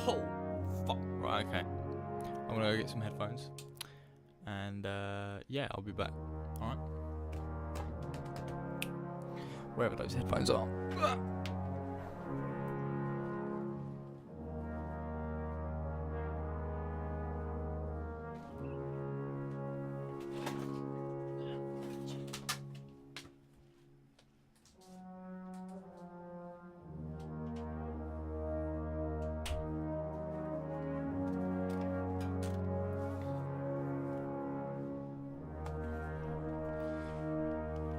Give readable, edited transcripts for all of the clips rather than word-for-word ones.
Oh, fuck. Right, okay. I'm gonna go get some headphones. And, yeah, I'll be back. Alright? Wherever those headphones are.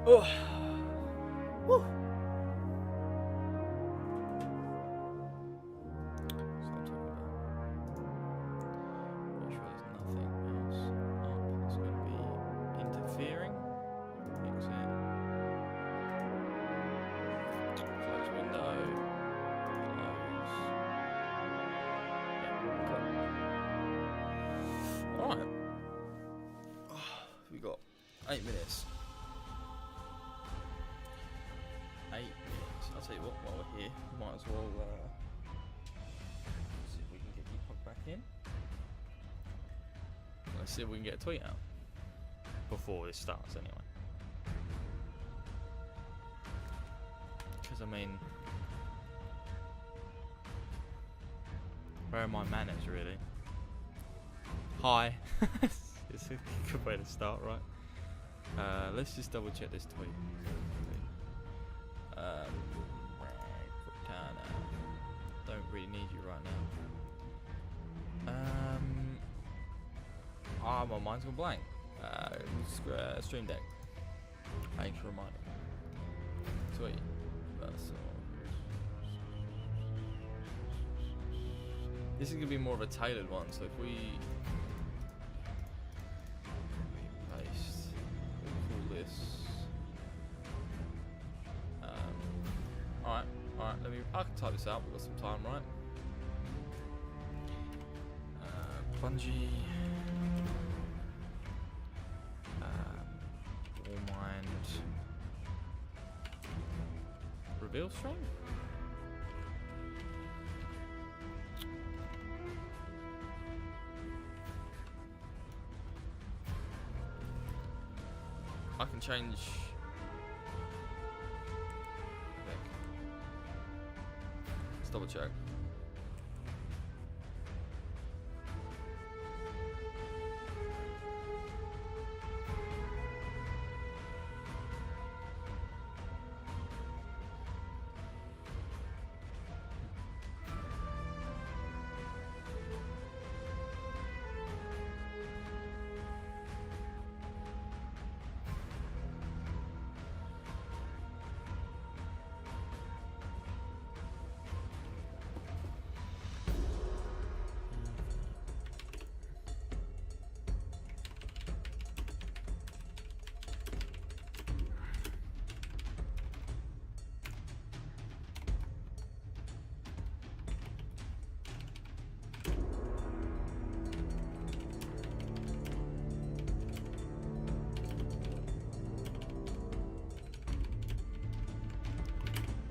Oh. Woo. Make sure there's nothing else up. It's going to be interfering. Exit. Close window. Close. Yeah, cool. Alright. We got 8 minutes. 8 minutes. I'll tell you what, while we're here, we might as well see if we can get you plugged back in. Let's see if we can get a tweet out before this starts anyway. Because I mean, where are my manners really? Hi. It's a good way to start, right? Let's just double check this tweet. Cortana, don't really need you right now. My mind's gone blank. Stream Deck. Thanks for reminding me. Sweet. This is gonna be more of a tailored one, so if we paste, we'll call this. Alright, I can type this out, we've got some time, right? Bungie, Warmind Reveal stream? I can change. Let's double check.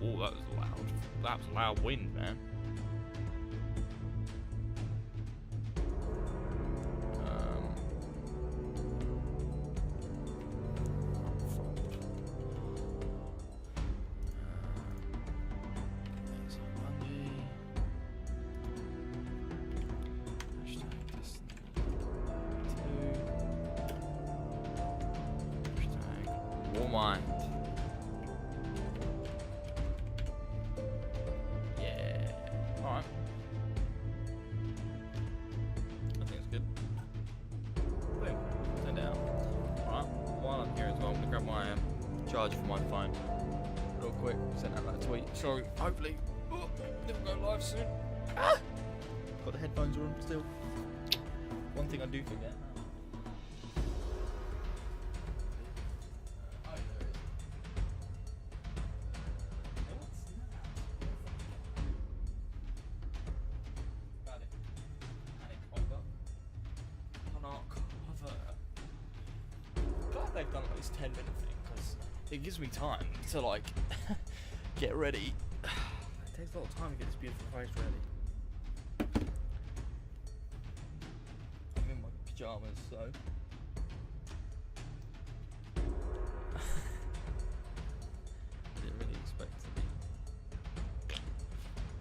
Oh, that was loud. That was loud wind, man. Warmind. Alright. I think it's good. Boom. Turn down. Alright. While I'm here as well, I'm gonna grab my charger for my phone. Real quick. Send out that tweet. Sorry. Hopefully. Oh, it'll go live soon. Ah! Got the headphones on still. One thing I do forget. They've done like this 10-minute thing because it gives me time to like get ready. It takes a lot of time to get this beautiful face ready. pajamas, so. Didn't really expect to be.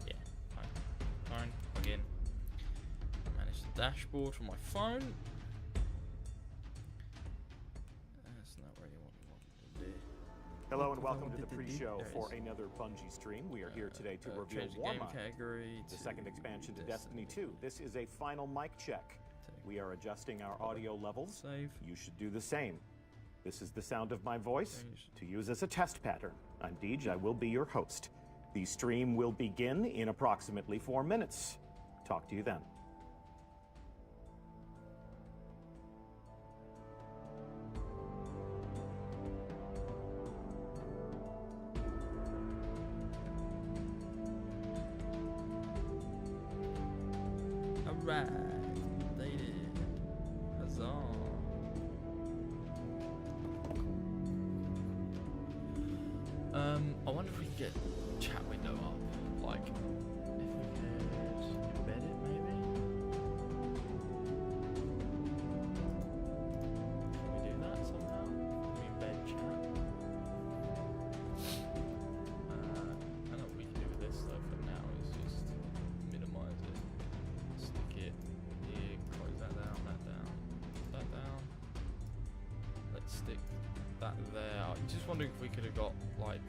Yeah, fine. Log in. Manage the dashboard from my phone. That's not really what we wanted to do. Hello and welcome to the pre-show for another Bungie stream. We are here today to reveal Warmind, the second expansion to Destiny 2. This is a final mic check. We are adjusting our audio levels. Save. You should do the same. This is the sound of my voice to use as a test pattern. I'm Deej, I will be your host. The stream will begin in approximately 4 minutes. Talk to you then. Alright, completed. Huzzah. I wonder if we could get chat window up. Like, if we could embed it, maybe? Can we do that somehow? Can we embed chat? I know what we can do with this though for now is just minimize it. Stick it here, close that down, that down. Let's stick that there. I'm just wondering if we could have got like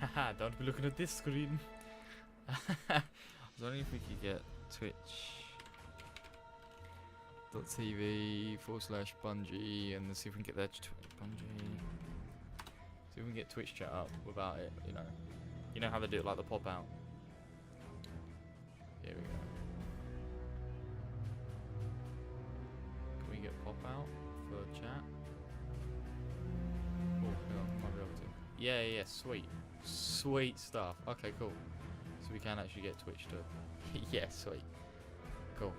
haha, don't be looking at this screen. I was wondering if we could get twitch.tv/Bungie and see if we can get their Bungie. See if we can get Twitch chat up without it, you know. You know how they do it like the pop out. Here we go. Can we get pop out for chat? Oh, hang on, might be able to. Yeah, sweet. Sweet stuff. Okay, cool. So we can actually get Twitch to. Yeah, sweet. Cool.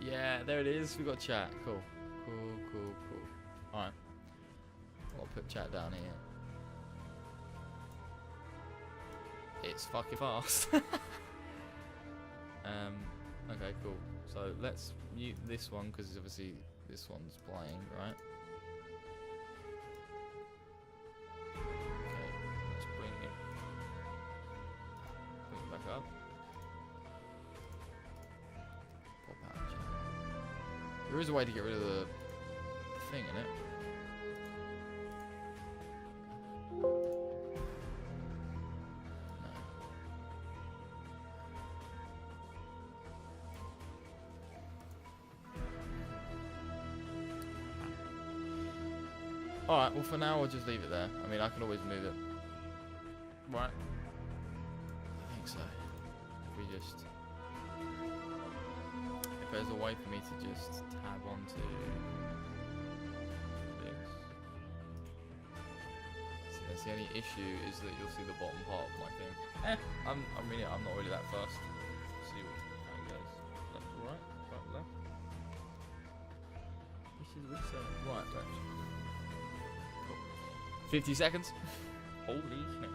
Yeah, there it is. We got chat. Cool. Cool. Alright. I'll put chat down here. It's fucking fast. Okay, cool. So let's mute this one because obviously this one's playing, right? Okay, let's bring it back up. Pop out chat. There is a way to get rid of the thing in it. Alright, well for now we'll just leave it there. I mean, I can always move it. Right. I think so. If we just... If there's a way for me to just tab onto this. See, that's the only issue is that you'll see the bottom part of my thing. I'm not really that fast. See how it goes. Left to right, right to left. This is which side? Right direction. 50 seconds. Holy shit.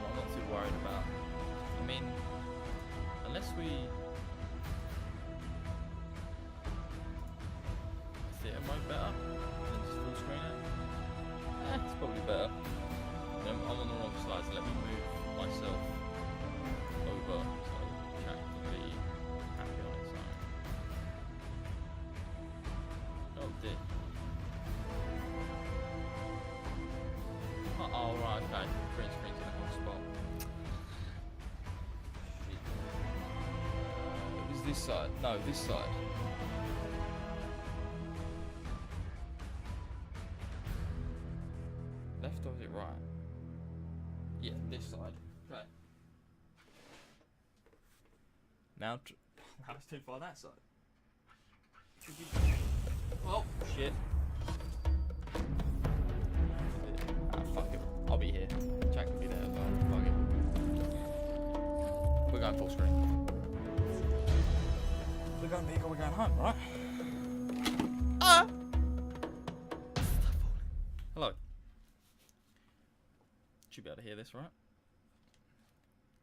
I'm not too worried about. I mean, unless we. Theatre mode better than just full screen it. It's probably better. I'm on the wrong side, so let me move myself over. Oh, right, okay. Green screen's in the wrong spot. Shit. It was this side. No, this side. Left or is it right? Yeah, this side. Right. Now it's too far that side. Oh, shit. Fuck it. I'll be here. Jack can be there as well. Fuck it. We're going full screen. We're going big or we're going home, right? Hello. Should be able to hear this, right?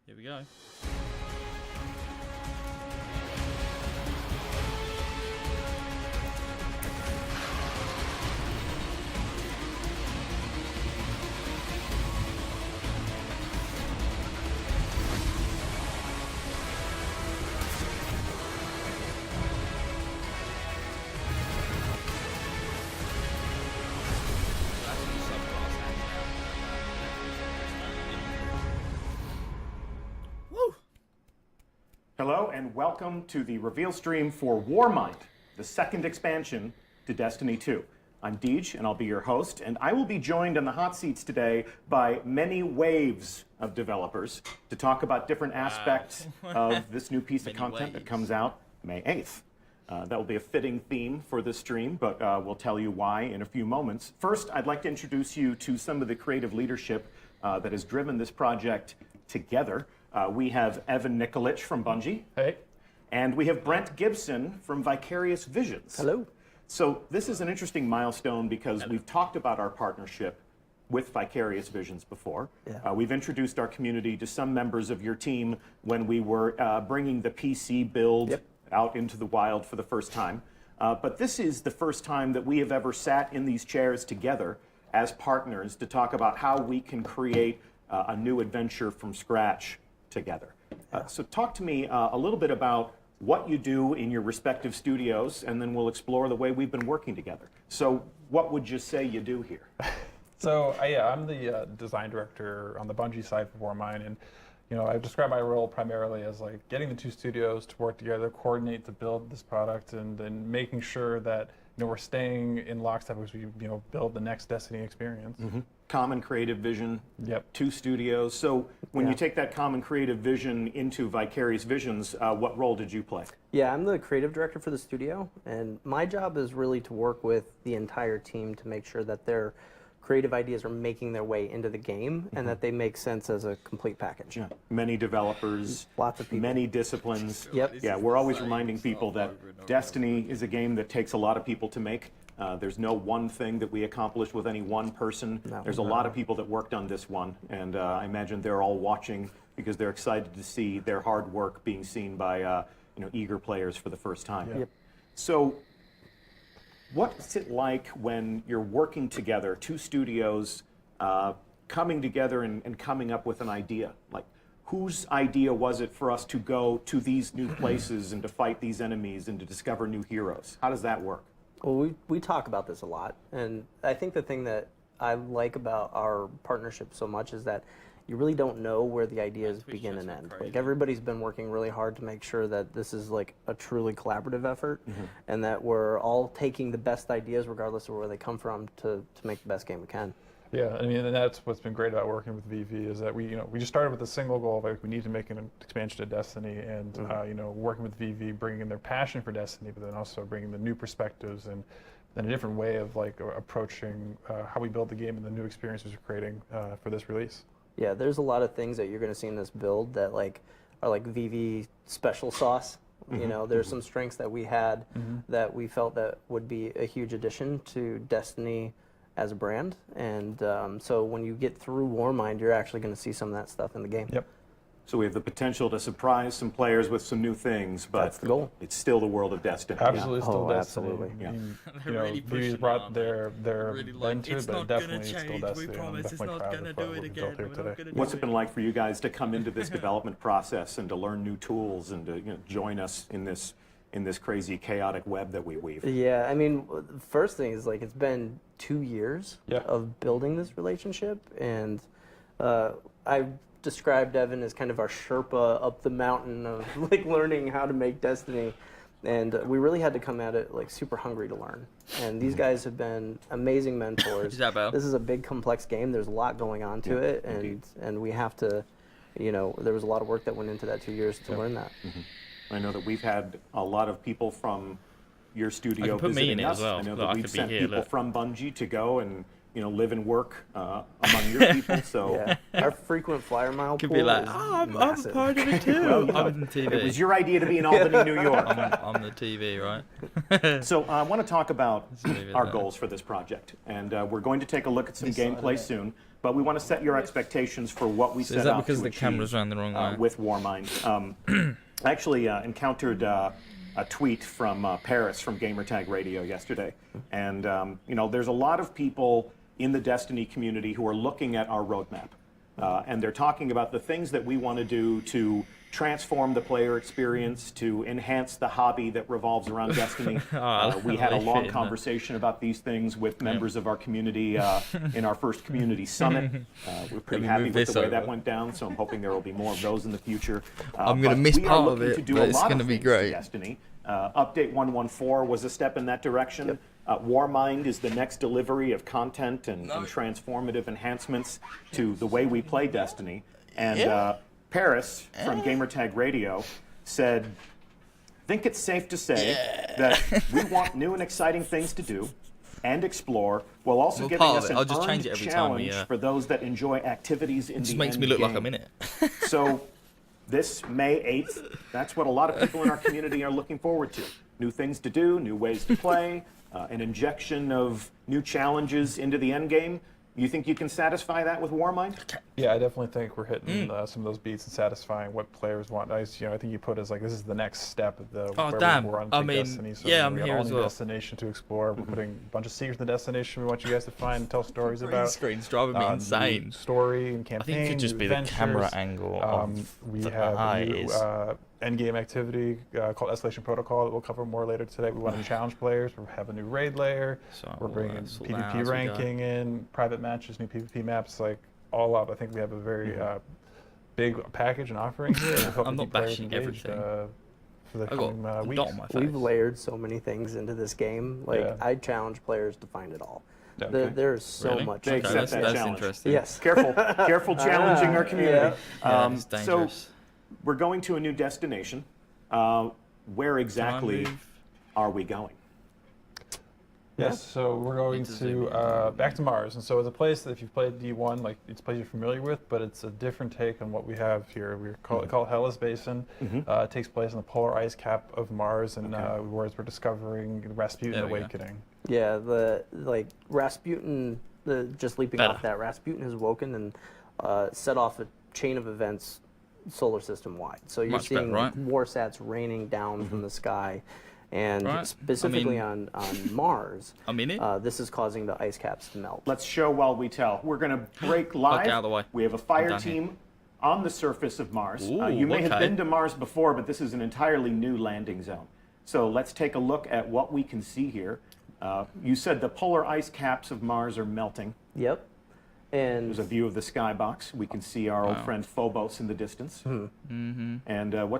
Here we go. Hello and welcome to the reveal stream for Warmind, the second expansion to Destiny 2. I'm Deej and I'll be your host, and I will be joined in the hot seats today by many waves of developers to talk about different aspects of this new piece of content that comes out May 8th. That will be a fitting theme for this stream, but we'll tell you why in a few moments. First, I'd like to introduce you to some of the creative leadership that has driven this project together. We have Evan Nikolic from Bungie. Hey. And we have Brent Gibson from Vicarious Visions. Hello. So this is an interesting milestone because we've talked about our partnership with Vicarious Visions before. Yeah. We've introduced our community to some members of your team when we were bringing the PC build out into the wild for the first time. But this is the first time that we have ever sat in these chairs together as partners to talk about how we can create a new adventure from scratch together. So talk to me a little bit about what you do in your respective studios, and then we'll explore the way we've been working together. So what would you say you do here? So I'm the design director on the Bungie side for Warmind, and I describe my role primarily as like getting the two studios to work together, coordinate to build this product, and then making sure that we're staying in lockstep as we build the next Destiny experience. Mm-hmm. Common creative vision, Yep. Two studios. So when you take that common creative vision into Vicarious Visions, what role did you play? Yeah, I'm the creative director for the studio, and my job is really to work with the entire team to make sure that their creative ideas are making their way into the game and that they make sense as a complete package. Yeah. Many developers, Lots of people. many disciplines. Yep. Yeah, we're always reminding people that Destiny is a game that takes a lot of people to make. There's no one thing that we accomplish with any one person. No. There's a lot of people that worked on this one, and I imagine they're all watching because they're excited to see their hard work being seen by eager players for the first time. Yeah. Yep. So what's it like when you're working together, two studios coming together and coming up with an idea? Like, whose idea was it for us to go to these new places and to fight these enemies and to discover new heroes? How does that work? Well, we talk about this a lot, and I think the thing that I like about our partnership so much is that you really don't know where the ideas begin and end. Like, everybody's been working really hard to make sure that this is like a truly collaborative effort, and that we're all taking the best ideas, regardless of where they come from, to make the best game we can. Yeah, I mean, and that's what's been great about working with VV is that we just started with a single goal of like we need to make an expansion to Destiny, and working with VV, bringing in their passion for Destiny, but then also bringing the new perspectives and a different way of like approaching how we build the game and the new experiences we're creating for this release. Yeah, there's a lot of things that you're going to see in this build that are like VV special sauce. There's some strengths that we had that we felt that would be a huge addition to Destiny as a brand, and so when you get through Warmind, you're actually going to see some of that stuff in the game. Yep. So we have the potential to surprise some players with some new things, but That's the goal. It's still the world of Destiny. Absolutely, still Oh, Destiny. absolutely. Yeah. They're really VV's pushing brought on their really like, into it, it's but not gonna definitely it's still change, Destiny. we and I'm promise it's definitely not proud gonna of do what it we've again, built here we're not today. gonna What's it been like for you guys to come into this development process and to learn new tools and to join us in this crazy chaotic web that we weave? Yeah, I mean, the first thing is like it's been 2 years of building this relationship, and I described Evan as kind of our Sherpa up the mountain of like learning how to make Destiny, and we really had to come at it like super hungry to learn. And these guys have been amazing mentors. Is that Bell? This is a big, complex game. There's a lot going on to it, and we have to, there was a lot of work that went into that 2 years to learn that. I know that we've had a lot of people from your studio put me in visiting it us. as well. I know Look, that I we've could be sent here, people look. from Bungie to go and live and work among your people. So Yeah. Our frequent flyer mile Could pool be like, is I'm massive. part of it too. Well, I'm on the TV. it was your idea to be in Albany, New York. I'm the TV, right? So I want to talk about leave it our there. goals for this project, and we're going to take a look at some gameplay soon. But we want to set your expectations for what we So set is that out because to the achieve camera's around the wrong way? with Warmind. I actually encountered a tweet from Paris from Gamertag Radio yesterday, and there's a lot of people in the Destiny community who are looking at our roadmap, and they're talking about the things that we want to do to transform the player experience, to enhance the hobby that revolves around Destiny. We had a long conversation about these things with members of our community in our first community summit. We're pretty happy with the way that went down, so I'm hoping there will be more of those in the future. I'm going to miss part of it, but it's going to be great. Destiny. Update 114 was a step in that direction. Yep. Warmind is the next delivery of content and transformative enhancements to the way we play Destiny. And Paris from Gamertag Radio said, I think it's safe to say that we want new and exciting things to do and explore, while also giving us an I'll just earned change it every time we, challenge for those that enjoy activities in It just the makes end me look like game. I'm in it. So this May 8th, that's what a lot of people in our community are looking forward to. New things to do, new ways to play, an injection of new challenges into the end game. You think you can satisfy that with Warmind? Yeah, I definitely think we're hitting some of those beats and satifying what players want. I think you put as like this is the next step of the Oh, where damn. we're on I to mean, Destiny. So yeah, we I'm got here all as new well. destination to explore. We're putting a bunch of secrets in the destination we want you guys to find and tell stories Green about. screen's driving me New insane. story and I campaign. think it could just new be the adventures. camera angle of We the have a new eyes. end-game activity called Escalation Protocol that we'll cover more later today. We want to challenge players. We have a new raid layer. So We're we'll, bringing sort that out PvP as we go. ranking in, private matches, new PvP maps, like all up. I think we have a very big package and offering here. and we hope I'm to not keep players bashing engaged, everything. for the I got coming a weeks. dot on my face. We've layered so many things into this game. Like Yeah. I challenge players to find it all. Yeah. There's so Really? much. They into accept this that game. that's challenge. interesting. Yes. Careful challenging our community. Yeah, it's So dangerous. we're going to a new destination. Where exactly move? are we going? Yes, so we're going Need to zoom to back to Mars, and so it's a place that if you've played D1, like it's a place you're familiar with, but it's a different take on what we have here. We call it Hellas Basin. It takes place in the polar ice cap of Mars, and where we're discovering Rasputin There we go. awakening. Yeah, Rasputin. Just leaping Better. off that, Rasputin has woken and set off a chain of events, solar system wide. So you're Much better, seeing right? warsats raining down from the sky, and Right. specifically I mean- on Mars. I'm in it. This is causing the ice caps to melt. Let's show while we tell. We're going to break live. Get out of the way. We have a fire down here. team on the surface of Mars. Ooh, You may have okay. been to Mars before, but this is an entirely new landing zone. So let's take a look at what we can see here. You said the polar ice caps of Mars are melting. Yep. And There's a view of the skybox. We can see our old Wow. friend Phobos in the distance. Mm-hmm. And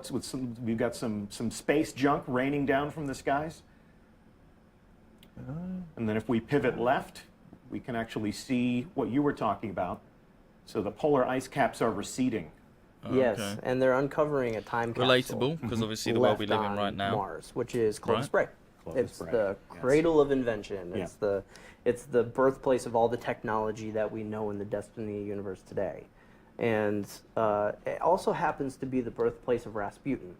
we've got some space junk raining down from the skies. And then if we pivot left, we can actually see what you were talking about. So the polar ice caps are receding. yes, Okay. and they're uncovering a time capsule. Relatable, because obviously the world we left live in right on now. Mars, which is Clovis Right. Spray. Clovis It's Spray, the yes. cradle of invention. Yeah. It's the birthplace of all the technology that we know in the Destiny universe today, and it also happens to be the birthplace of Rasputin.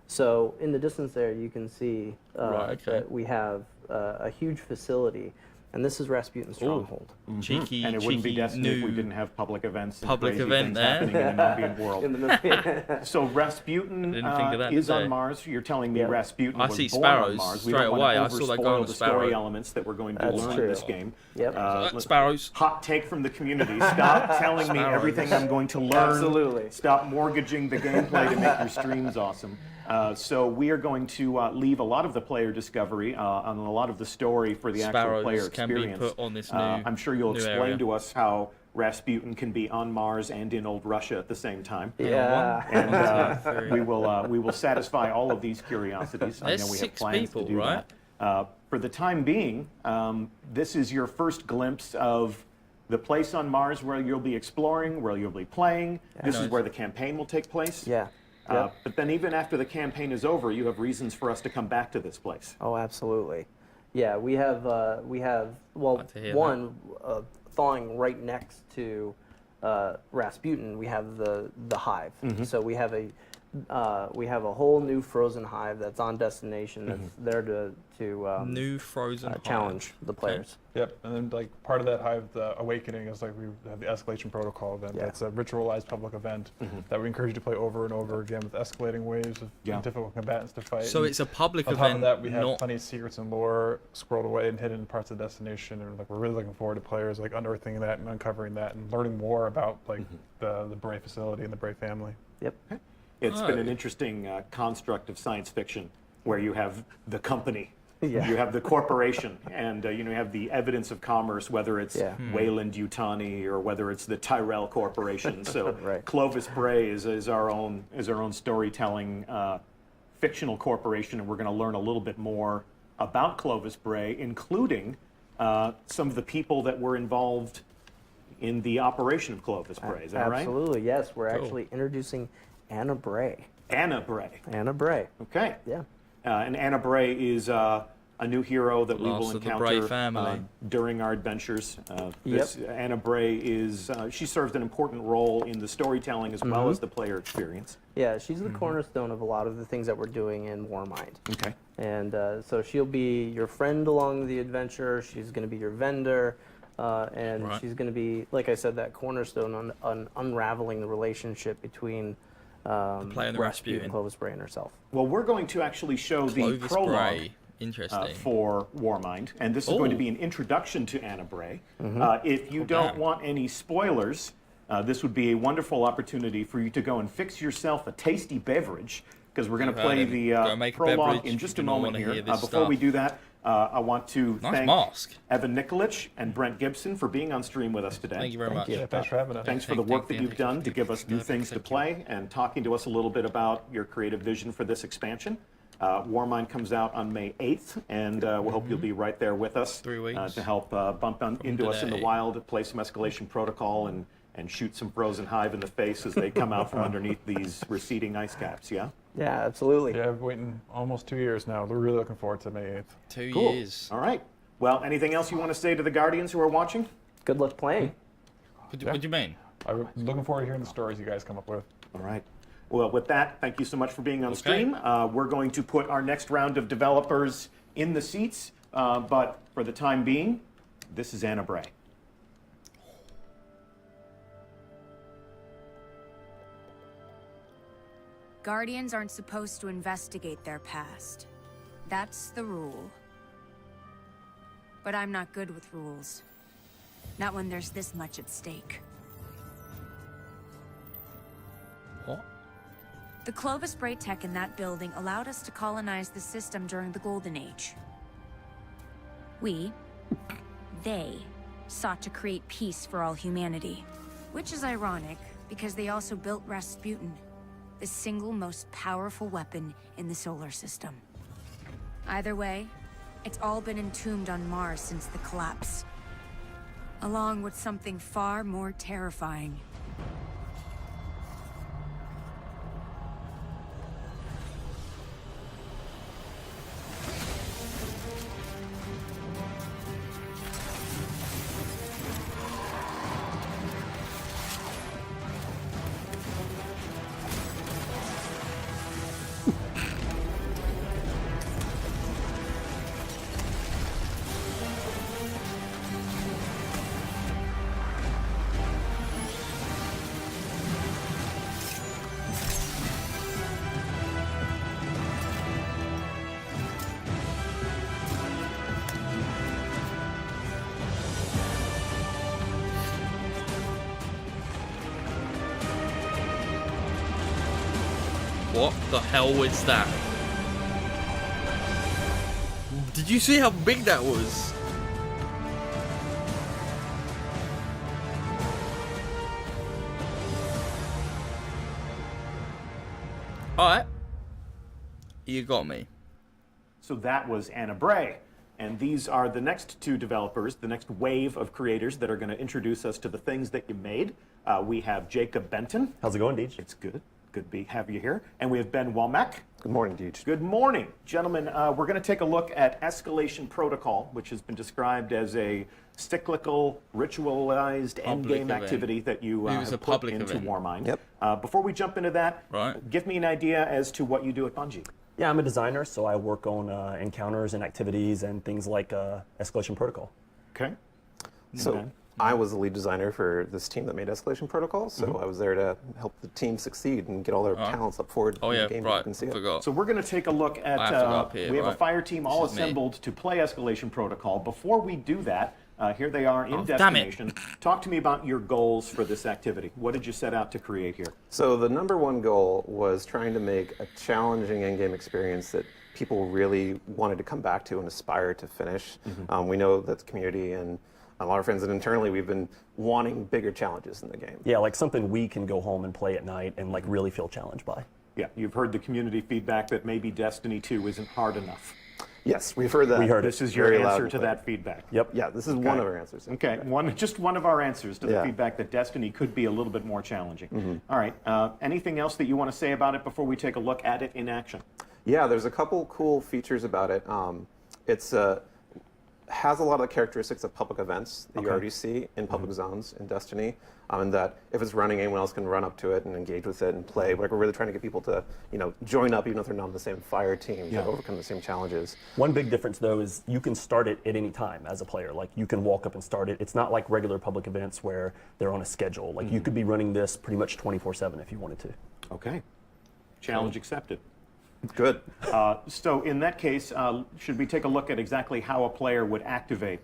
So in the distance there, you can see Right, okay. that we have a huge facility, and this is Rasputin's stronghold. Cheeky, And it wouldn't be cheeky Destiny if we new didn't have public events and public crazy event things there. happening in an ambient world. In the movie. So Rasputin Didn't think of that is today. on Mars. You're telling me Yeah. Rasputin I was see born sparrows on Mars. We straight don't away. I want to saw that guy overspoil on the the story sparrow. elements that we're going to That's learn in true. this game. Yep. Sparrows. Hot take from the community. Stop telling me Sparrows. everything I'm going to learn. Absolutely. Stop mortgaging the gameplay to make your streams awesome. So we are going to leave a lot of the player discovery on a lot of the story for the actual Sparrows player can be experience. put on this new I'm sure you'll new explain area. to us how Rasputin can be on Mars and in old Russia at the same time. Yeah. And we will satisfy all of these curiosities. I There's know we have 6 plans people, to do right? that. For the time being, this is your first glimpse of the place on Mars where you'll be exploring, where you'll be playing. This is Nice. where the campaign will take place. Yeah. Yep. But then even after the campaign is over, you have reasons for us to come back to this place. Oh, absolutely. Yeah, we have well, Like to hear one thawing right next to Rasputin. We have the hive. So we have a whole new frozen hive that's on destination. That's there to New frozen hive. challenge the players. Yep, and then like part of that hive, the awakening, is like we have the escalation protocol event. Yeah. That's a ritualized public event that we encourage you to play over and over again with escalating waves of difficult combatants to fight. So And it's a public on event. top of that, we have not plenty of secrets and lore squirreled away and hidden in parts of the destination, and like we're really looking forward to players like unearthing that and uncovering that and learning more about like the Bray facility and the Bray family. Yep. It's been an interesting construct of science fiction where you have the company, you have the corporation, and you have the evidence of commerce, whether it's Wayland Yutani or whether it's the Tyrell Corporation. So Clovis Bray is our own storytelling fictional corporation, and we're going to learn a little bit more about Clovis Bray, including some of the people that were involved in the operation of Clovis Bray. Is that right? Absolutely, yes. We're actually introducing Anna Bray. Anna Bray. Anna Bray. Okay. Yeah. And Anna Bray is a new hero that we will Last of the Bray encounter family. during our adventures. Anna Bray is she serves an important role in the storytelling as well as the player experience. Yeah, she's the cornerstone of a lot of the things that we're doing in Warmind. Okay. And so she'll be your friend along the adventure. She's going to be your vendor. And she's going to be, like I said, that cornerstone on unraveling the relationship between the player and the Rasputin. Clovis Bray and herself. Well, we're going to actually show Clovis the prologue Bray. Interesting. for Warmind, and this is going to be an introduction to Anna Bray. If you don't want any spoilers, this would be a wonderful opportunity for you to go and fix yourself a tasty beverage, because we're going to play the prologue in just a moment here. Before we do that, I want to thank Evan Nikolic and Brent Gibson for being on stream with us today. Thank you very much. Yeah, thanks for having us. Thanks for the work that you've done to give us new things to play and talking to us a little bit about your creative vision for this expansion. Warmind comes out on May 8th, and we hope you'll be right there with us 3 weeks. To help bump into us in the wild, play some escalation protocol, and shoot some frozen hive in the face as they come out from underneath these receding ice caps, yeah? Yeah, absolutely. Yeah, I've been waiting almost 2 years now. We're really looking forward to May 8th. 2 Cool. years. All right. Well, anything else you want to say to the Guardians who are watching? Good luck playing. What do you mean? I'm looking forward to hearing the stories you guys come up with. All right. Well, with that, thank you so much for being on stream. We're going to put our next round of developers in the seats, but for the time being, this is Anna Bray. Guardians aren't supposed to investigate their past. That's the rule. But I'm not good with rules. Not when there's this much at stake. What? The Clovis Bray tech in that building allowed us to colonize the system during the Golden Age. They sought to create peace for all humanity. Which is ironic, because they also built Rasputin, the single most powerful weapon in the solar system. Either way, it's all been entombed on Mars since the collapse. Along with something far more terrifying. What the hell was that? Did you see how big that was? Alright. You got me. So that was Anna Bray. And these are the next two developers, the next wave of creators that are going to introduce us to the things that you made. We have Jacob Benton. How's it going, Deej? It's good. Good to have you here. And we have Ben Mack. Good morning, Deej. Good morning. Gentlemen, we're going to take a look at Escalation Protocol, which has been described as a cyclical, ritualized endgame activity that you have put into Warmind. Yep. Before we jump into that, give me an idea as to what you do at Bungie. Yeah, I'm a designer, so I work on encounters and activities and things like Escalation Protocol. Okay. So I was the lead designer for this team that made Escalation Protocol, so I was there to help the team succeed and get all their talents up forward in the game. Right. You can see it. So we're going to take a look at, we have a fire team all assembled to play Escalation Protocol. Before we do that, here they are in Destination. Talk to me about your goals for this activity. What did you set out to create here? So the number1 goal was trying to make a challenging in-game experience that people really wanted to come back to and aspire to finish. We know that the community and our friends and internally we've been wanting bigger challenges in the game. Yeah, like something we can go home and play at night and like really feel challenged by. Yeah, you've heard the community feedback that maybe Destiny 2 isn't hard enough. Yes, we've heard that. We heard this is your answer to that feedback. Yep. Yeah, this is one of our answers. Okay, just one of our answers to the feedback that Destiny could be a little bit more challenging. All right, anything else that you want to say about it before we take a look at it in action? Yeah, there's a couple cool features about it. It's has a lot of the characteristics of public events that you already see in public zones in Destiny, and that if it's running, anyone else can run up to it and engage with it and play. Like, we're really trying to get people to, join up even if they're not on the same fire team to overcome the same challenges. One big difference though is you can start it at any time as a player. Like, you can walk up and start it. It's not like regular public events where they're on a schedule. Like, you could be running this pretty much 24/7 if you wanted to. Okay, challenge accepted. Good. So in that case, should we take a look at exactly how a player would activate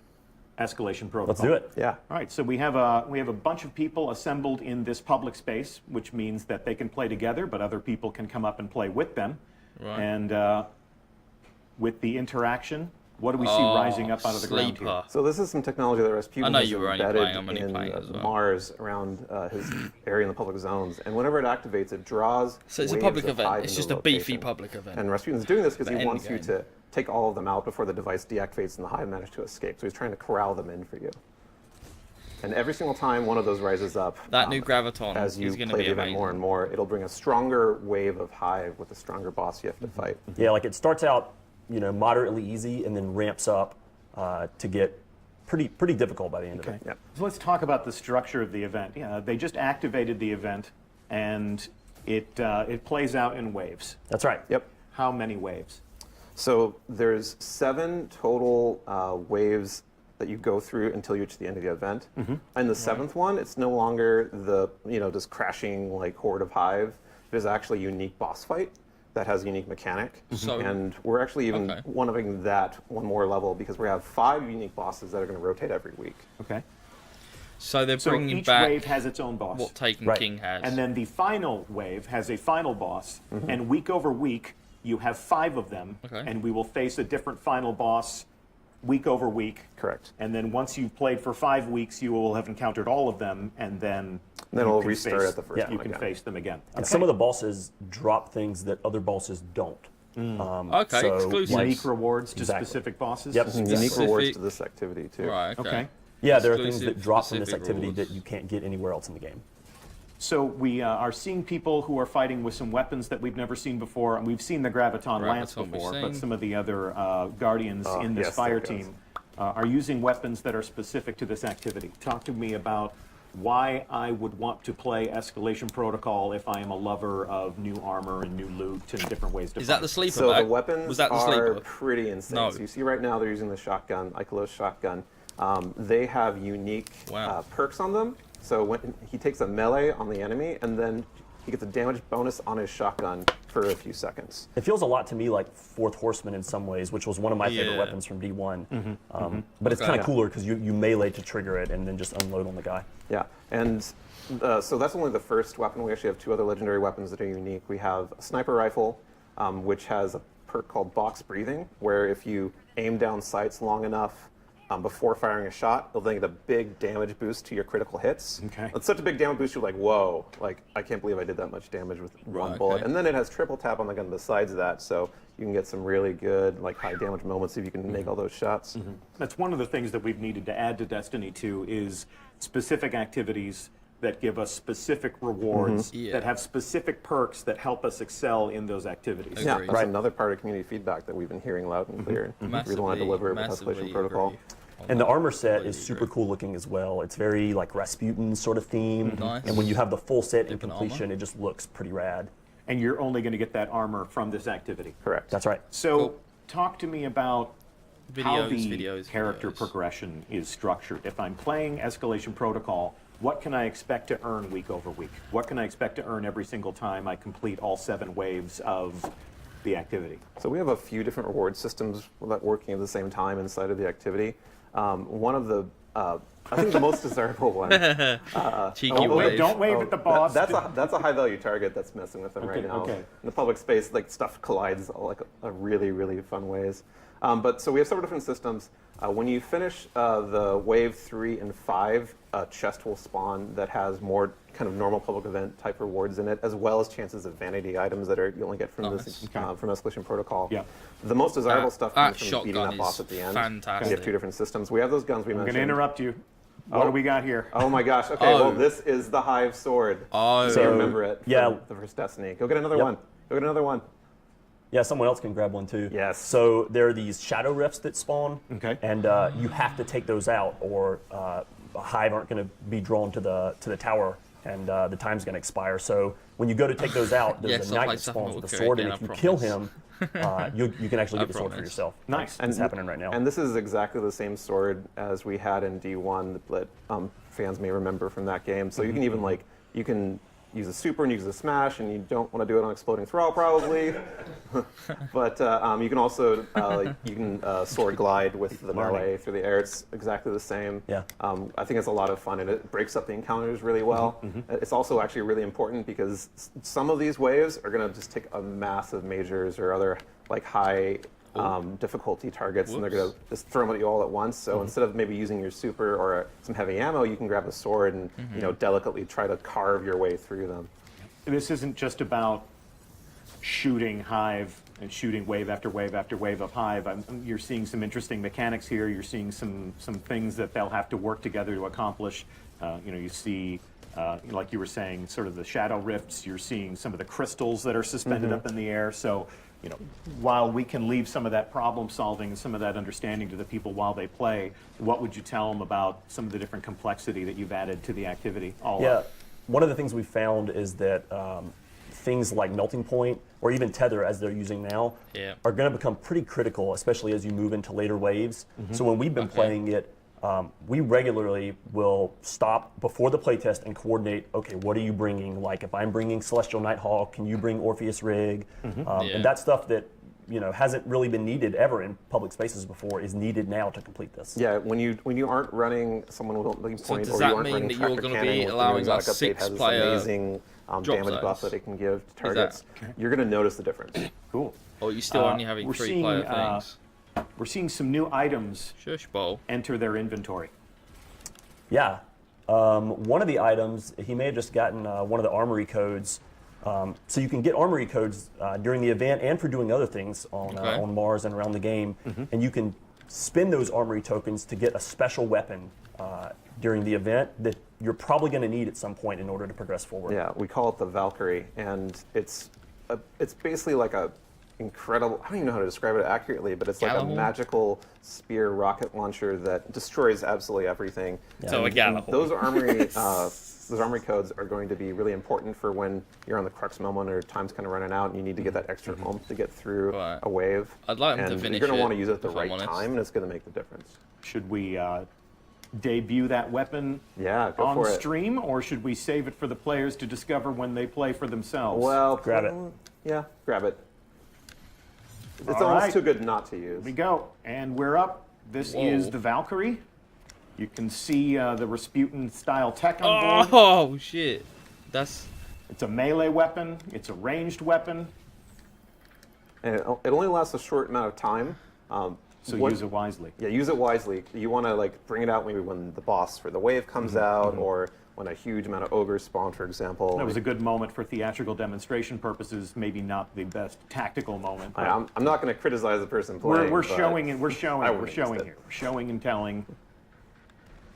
Escalation Protocol? Let's do it. Yeah. All right. So we have a bunch of people assembled in this public space, which means that they can play together, but other people can come up and play with them. Right. And with the interaction, what do we see rising up out of the ground here? So this is some technology that Rasputin has embedded in well. Mars around his area in the public zones, and whenever it activates, it draws. So it's a public event. It's just a beefy public event. And Rasputin's doing this because he wants you to take all of them out before the device deactivates and the hive manage to escape. So he's trying to corral them in for you. And every single time one of those rises up, that new graviton as you is going to play be the event more and more, it'll bring a stronger wave of hive with a stronger boss you have to fight. Yeah, like it starts out, moderately easy and then ramps up to get pretty difficult by the end of it. Yeah. So let's talk about the structure of the event. Yeah, they just activated the event, and it plays out in waves. That's right. Yep. How many waves? So there's 7 total waves that you go through until you reach the end of the event. And the 7th one, it's no longer the just crashing like horde of hive. It is actually a unique boss fight that has a unique mechanic. And we're actually even one-upping that one more level because we have 5 unique bosses that are going to rotate every week. Okay. So they're bringing each back wave has its own boss. what Taken King has. And then the final wave has a final boss. And week over week, you have 5 of them. And we will face a different final boss week over week. Correct. And then once you've played for 5 weeks, you will have encountered all of them, and then we'll restart at the first one. You can face them again. And some of the bosses drop things that other bosses don't. Exclusive. Unique rewards to specific bosses? Yep. Unique rewards to this activity, too. Right, okay. Yeah, there are things that drop from this specific activity rewards. that you can't get anywhere else in the game. So we are seeing people who are fighting with some weapons that we've never seen before, and we've seen the Graviton Lance before, but some of the other Guardians in this fire team are using weapons that are specific to this activity. Talk to me about why I would want to play Escalation Protocol if I am a lover of new armor and new loot and different ways to fight. Is that the sleeper So bag? the weapons Was that the are sleeper? pretty insane. No. So you see right now they're using the shotgun, Ikelos shotgun. They have unique perks on them. So when he takes a melee on the enemy, and then he gets a damage bonus on his shotgun for a few seconds. It feels a lot to me like Fourth Horseman in some ways, which was one of my favorite weapons from D1. But it's kind of cooler because you melee to trigger it and then just unload on the guy. Yeah, and so that's only the first weapon. We actually have 2 other legendary weapons that are unique. We have a sniper rifle, which has a perk called box breathing, where if you aim down sights long enough before firing a shot, it'll then get a big damage boost to your critical hits. Okay. It's such a big damage boost, you're like, whoa, like, I can't believe I did that much damage with one bullet. And then it has triple tap on the gun besides that, so you can get some really good, like, high damage moments if you can make all those shots. That's one of the things that we've needed to add to Destiny 2 is specific activities that give us specific rewards, Yeah. that have specific perks that help us excel in those activities. Agree. Yeah, that's another part of community feedback that we've been hearing loud and clear. We want to deliver with Escalation Protocol. And the armor set is super cool looking as well. It's very like Rasputin sort of theme. Nice. And when you have the full set in Different completion, armor. it just looks pretty rad. And you're only going to get that armor from this activity. Correct. That's right. So Cool. talk to me about how the videos, character progression is structured. If I'm playing Escalation Protocol, what can I expect to earn week over week? What can I expect to earn every single time I complete all 7 waves of the activity? So we have a few different reward systems that working at the same time inside of the activity. One of the, I think the most desirable one. Cheeky wave. Don't wave at the boss. That's a high value target that's messing with them right now. Okay. In the public space, like stuff collides like a really, really fun ways. But so we have several different systems. When you finish the wave 3 and 5, a chest will spawn that has more kind of normal public event type rewards in it, as well as chances of vanity items that you only get from this from Escalation Protocol. Yeah. The most desirable stuff comes from shotgun beating that is boss at the end. fantastic. We have 2 different systems. We have those guns we I'm mentioned. going to interrupt you. What do we got here? Oh my gosh. Okay, well this is the Hive sword. Oh. So you remember it from yeah. the first Destiny. Go get another one. Go get another one. Yeah, someone else can grab one too. Yes. So there are these shadow rifts that spawn, Okay. and you have to take those out, or a hive aren't going to be drawn to the tower, and the time's going to expire. So when you go to take those out, there's Yes, a I'll knight play that something spawns with a with sword, Kerrigan, and if I you kill promise. him, you can actually I get the sword for promise. yourself. Nice. It's happening right now. And this is exactly the same sword as we had in D1 that fans may remember from that game. So you can even you can use a super and use a smash, and you don't want to do it on exploding thrall probably. But you can also sword glide with the melee through the air. It's exactly the same. Yeah. I think it's a lot of fun, and it breaks up the encounters really well. It's also actually really important because some of these waves are going to just take a massive majors or other like high difficulty targets, and they're going to just throw them at you all at once. So instead of maybe using your super or some heavy ammo, you can grab a sword and delicately try to carve your way through them. This isn't just about shooting Hive and shooting wave after wave after wave of Hive. You're seeing some interesting mechanics here. You're seeing some things that they'll have to work together to accomplish. You see, like you were saying, sort of the shadow rifts. You're seeing some of the crystals that are suspended up in the air. So, while we can leave some of that problem solving, some of that understanding to the people while they play, what would you tell them about some of the different complexity that you've added to the activity? One of the things we found is that things like melting point or even tether, as they're using now, are going to become pretty critical, especially as you move into later waves. So when we've been playing it, we regularly will stop before the playtest and coordinate, okay, what are you bringing? Like if I'm bringing Celestial Nighthawk, can you bring Orpheus Rig? And that stuff that hasn't really been needed ever in public spaces before is needed now to complete this. Yeah, when you aren't running someone with a point, does or that you aren't mean running that you're Tracker going to Cannon be with the allowing new a exotic update, has this 6-player amazing damage buff that it can give to targets, you're going to notice the difference. Cool. Or you still only having we're 3-player seeing, things. We're seeing some new items Shush bowl. enter their inventory. Yeah. One of the items, he may have just gotten one of the armory codes. So you can get armory codes during the event and for doing other things on Mars and around the game. And you can spend those armory tokens to get a special weapon during the event that you're probably going to need at some point in order to progress forward. Yeah, we call it the Valkyrie, and it's basically like a incredible, I don't even know how to describe it accurately, but it's like a magical spear rocket launcher that destroys absolutely everything. So a Gallahorn. Those armory codes are going to be really important for when you're on the crux moment or time's kind of running out and you need to get that extra oomph to get through a wave. I'd like them to and finish you're going to it, want to use it at the if I'm right honest. time, and it's going to make the difference. Should we debut that weapon Yeah, go on for it. stream, or should we save it for the players to discover when they play for themselves? Well, Grab it. Yeah, grab it. It's All almost right. too good not to use. Here we go, and we're up. This is the Valkyrie. You can see the Rasputin style tech on board. Oh shit! That's It's a melee weapon. It's a ranged weapon. And it only lasts a short amount of time. So use it wisely. Yeah, use it wisely. You want to bring it out maybe when the boss for the wave comes out, or when a huge amount of ogres spawn, for example. That was a good moment for theatrical demonstration purposes. Maybe not the best tactical moment. but I'm not going to criticize the person playing. we're but showing and we're I showing. wouldn't We're use showing it. here. We're showing and telling.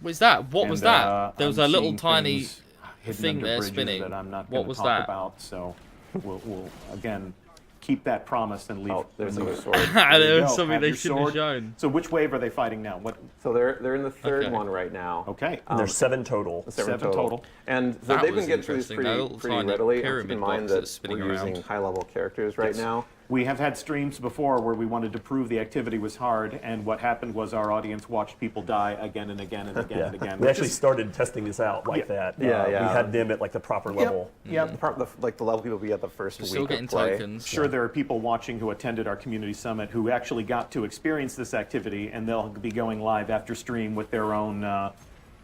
what was that? What was And, that? There was I'm a little seeing tiny. things hidden thing under there bridges spinning, that I'm not what going to was talk that? about. So we'll again keep that promise and leave. Oh, there's leave a it. sword. There you There was go. something Have they your shouldn't have sword. shown. So which wave are they fighting now? What? So they're in the third Okay. one right now. Okay. There's 7 total. Seven total. And so That they've was been getting through this interesting, that little pretty tiny readily. And keep pyramid in mind box that that's spinning we're using around. high-level characters right Yes. now. We have had streams before where we wanted to prove the activity was hard, and what happened was our audience watched people die again and again and again and again. We which actually is- started testing this out like that. Yeah, yeah. We had them at like the proper level. Yep. Like the level people be at the first We're week still getting of play. tokens. Sure, there are people watching who attended our community summit who actually got to experience this activity, and they'll be going live after stream with their own,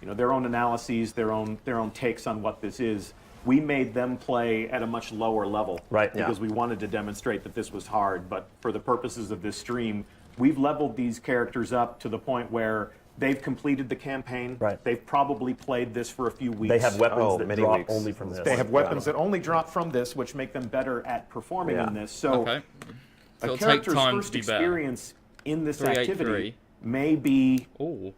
their own analyses, their own takes on what this is. We made them play at a much lower level, Right, yeah. Because we wanted to demonstrate that this was hard. But for the purposes of this stream, we've leveled these characters up to the point where they've completed the campaign. Right. They've probably played this for a few weeks. They have weapons Oh, that many drop weeks. only from this. They have weapons that only drop from this, which make them better at performing Yeah. in this. So Okay. a It'll take character's time first to be better. experience in this 383. activity may be Oh.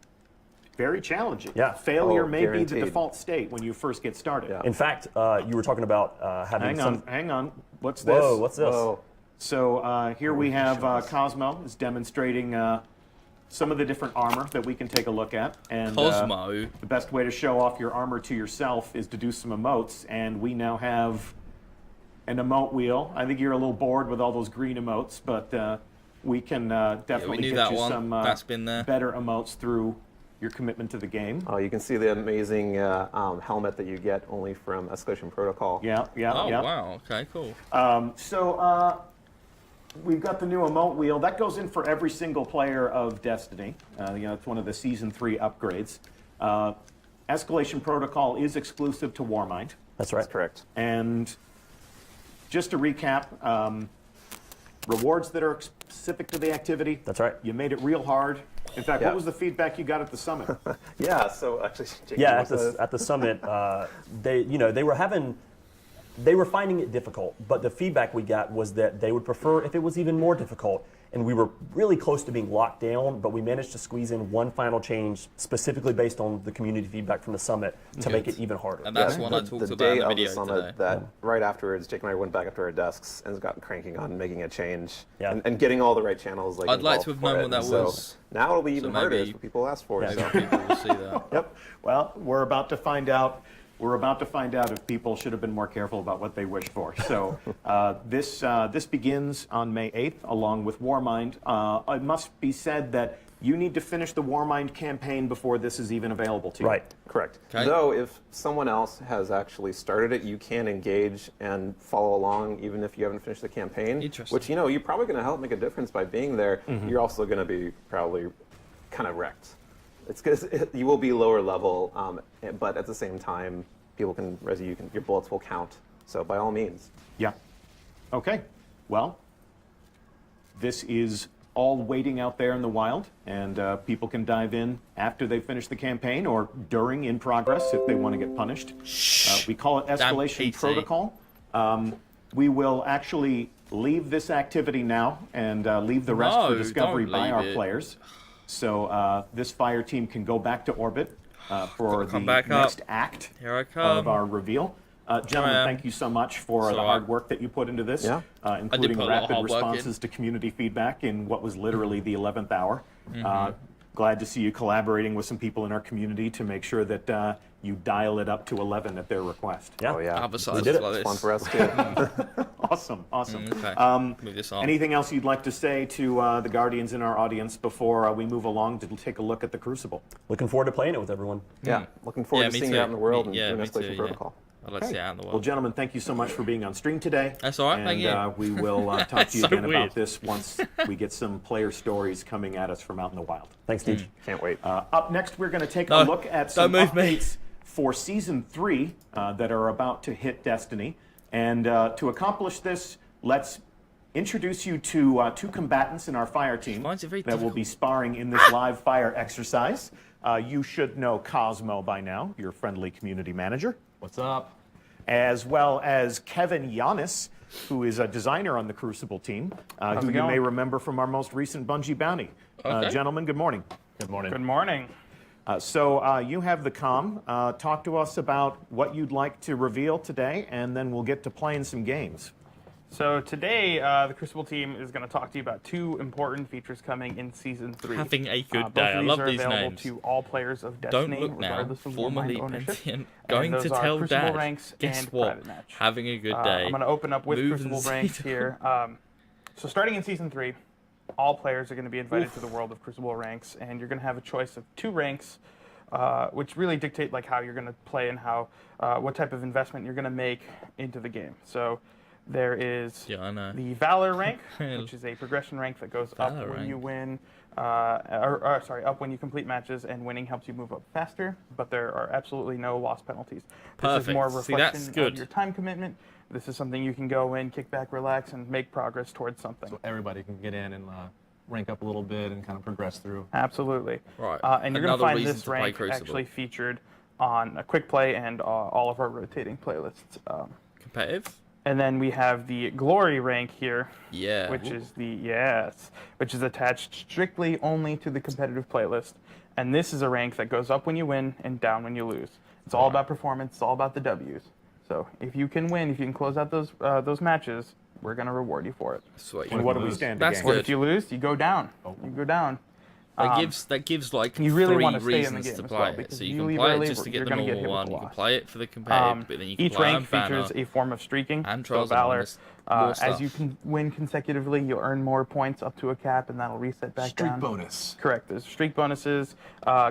very challenging. Yeah. Failure Oh, may be the guaranteed. default state when you first get started. Yeah. In fact, you were talking about having Hang on. What's this? Whoa, what's this? Whoa. So here we have Cosmo is demonstrating some of the different armor that we can take a look at. And Cosmo. the best way to show off your armor to yourself is to do some emotes. And we now have an emote wheel. I think you're a little bored with all those green emotes, but we can definitely knew get that you one. some That's been there. better emotes through your commitment to the game. Oh, you can see the amazing helmet that you get only from Escalation Protocol. Yeah. Oh, wow. Okay, cool. So we've got the new emote wheel. That goes in for every single player of Destiny. It's one of the Season 3 upgrades. Escalation Protocol is exclusive to Warmind. That's right. That's correct. And just to recap, rewards that are specific to the activity. That's right. You made it real hard. In fact, Yeah. what was the feedback you got at the summit? Yeah, so actually, Jake, Yeah, you at want to- the summit, they were finding it difficult, but the feedback we got was that they would prefer if it was even more difficult. And we were really close to being locked down, but we managed to squeeze in one final change specifically based on the community feedback from the summit to make it even harder. And that's Yeah, one I talked the about day in the of video the summit, today. that right afterwards, Jake and I went back up to our desks and got cranking on making a change Yeah. and getting all the right channels. I'd like to have involved known for what it. that So was. now it'll be even So harder. maybe- That's what people ask for. Yeah. So. Maybe people will see that. Yep. Well, we're about to find out. We're about to find out if people should have been more careful about what they wish for. So this begins on May 8th, along with Warmind. It must be said that you need to finish the Warmind campaign before this is even available to you. Right. Correct. Okay. Though, if someone else has actually started it, you can engage and follow along, even if you haven't finished the campaign. Interesting. Which, you're probably going to help make a difference by being there. You're also going to be probably kind of wrecked. It's because you will be lower level, but at the same time, people can res you. Your bullets will count. So by all means. Yeah. Okay. Well, this is all waiting out there in the wild, and people can dive in after they finish the campaign or during in progress if they want to get punished. We call it Escalation PT. Protocol. We will actually leave this activity now and leave the rest for No, discovery don't by leave our it. players. So this fire team can go back to orbit for the Come back up. next act Here I of come. our reveal. Gentlemen, am. thank you so much for the So, hard work that you put into this, Yeah. including put a lot of rapid hard work in. responses to community feedback in what was literally the 11th hour. Glad to see you collaborating with some people in our community to make sure that you dial it up to 11 at their request. Yeah. Oh, yeah. Other sides did it. like It's this. fun for us, too. Awesome, awesome. Okay. Move this on. Anything else you'd like to say to the Guardians in our audience before we move along to take a look at the Crucible? Looking forward to playing it with everyone. Yeah. Looking forward Yeah, to me seeing too. it out in the world and Yeah, doing me Escalation too, Protocol. I'd like to see it out in the Well, world. gentlemen, thank you so much for being on stream today. That's all right, And thank you. we will talk to you So again weird. about this once we get some player stories coming at us from out in the wild. Thanks, Teach. Can't wait. Up next, we're going to take No, a look at some don't move me. updates for Season 3 that are about to hit Destiny. And to accomplish this, let's introduce you to two combatants in our fire team Finds it very that will be sparring in this live fire exercise. You should know Cosmo by now, your friendly community manager. What's up? As well as Kevin Yanis, who is a designer on the Crucible team, who you may remember from our most recent Bungie bounty. Okay. Gentlemen, good morning. Good morning. Good morning. So you have the comm. Talk to us about what you'd like to reveal today, and then we'll get to playing some games. So today, the Crucible team is going to talk to you about 2 important features coming in Season 3. Having a good day. Both I of love are these available names. to all players of Don't Destiny, look now. regardless of Formerly Warmind ownership. Pentient. Going And to those are tell Crucible Dad. ranks Guess and what? private match. Having a good day. I'm going to open up with Move Crucible and ranks see- here. So starting in Season 3, all players are going to be invited to the world of Crucible ranks, and you're going to have a choice of 2 ranks, which really dictate like how you're going to play and how what type of investment you're going to make into the game. So there is the Valor rank, which is a progression rank that goes up when you win, up when you complete matches, and winning helps you move up faster, but there are absolutely no loss penalties. This is more a reflection of your time commitment. This is something you can go in, kick back, relax, and make progress towards something. So everybody can get in and rank up a little bit and kind of progress through. Absolutely. Right. And you're going to find this rank Crucible. actually featured on a quick play and all of our rotating playlists. Competitive? And then we have the Glory rank here, Yeah. which is attached strictly only to the competitive playlist. And this is a rank that goes up when you win and down when you lose. It's all about performance. It's all about the W's. So if you can win, if you can close out those matches, we're going to reward you for it. Sweet. And what do we stand to That's gain? good. If you lose, you go down. You go down. That gives like you really 3 want to stay in the reasons game to as play well, it. because So if you you can leave play early, it just to you're get the gonna get normal hit with one. the You can loss. play it for the competitive, but then you can Each play rank on banner. features a form of streaking. And so Trials Valor, Among Us. More as stuff. you can win consecutively, you'll earn more points up to a cap, and that'll reset back Streak down. bonus. Correct. There's streak bonuses.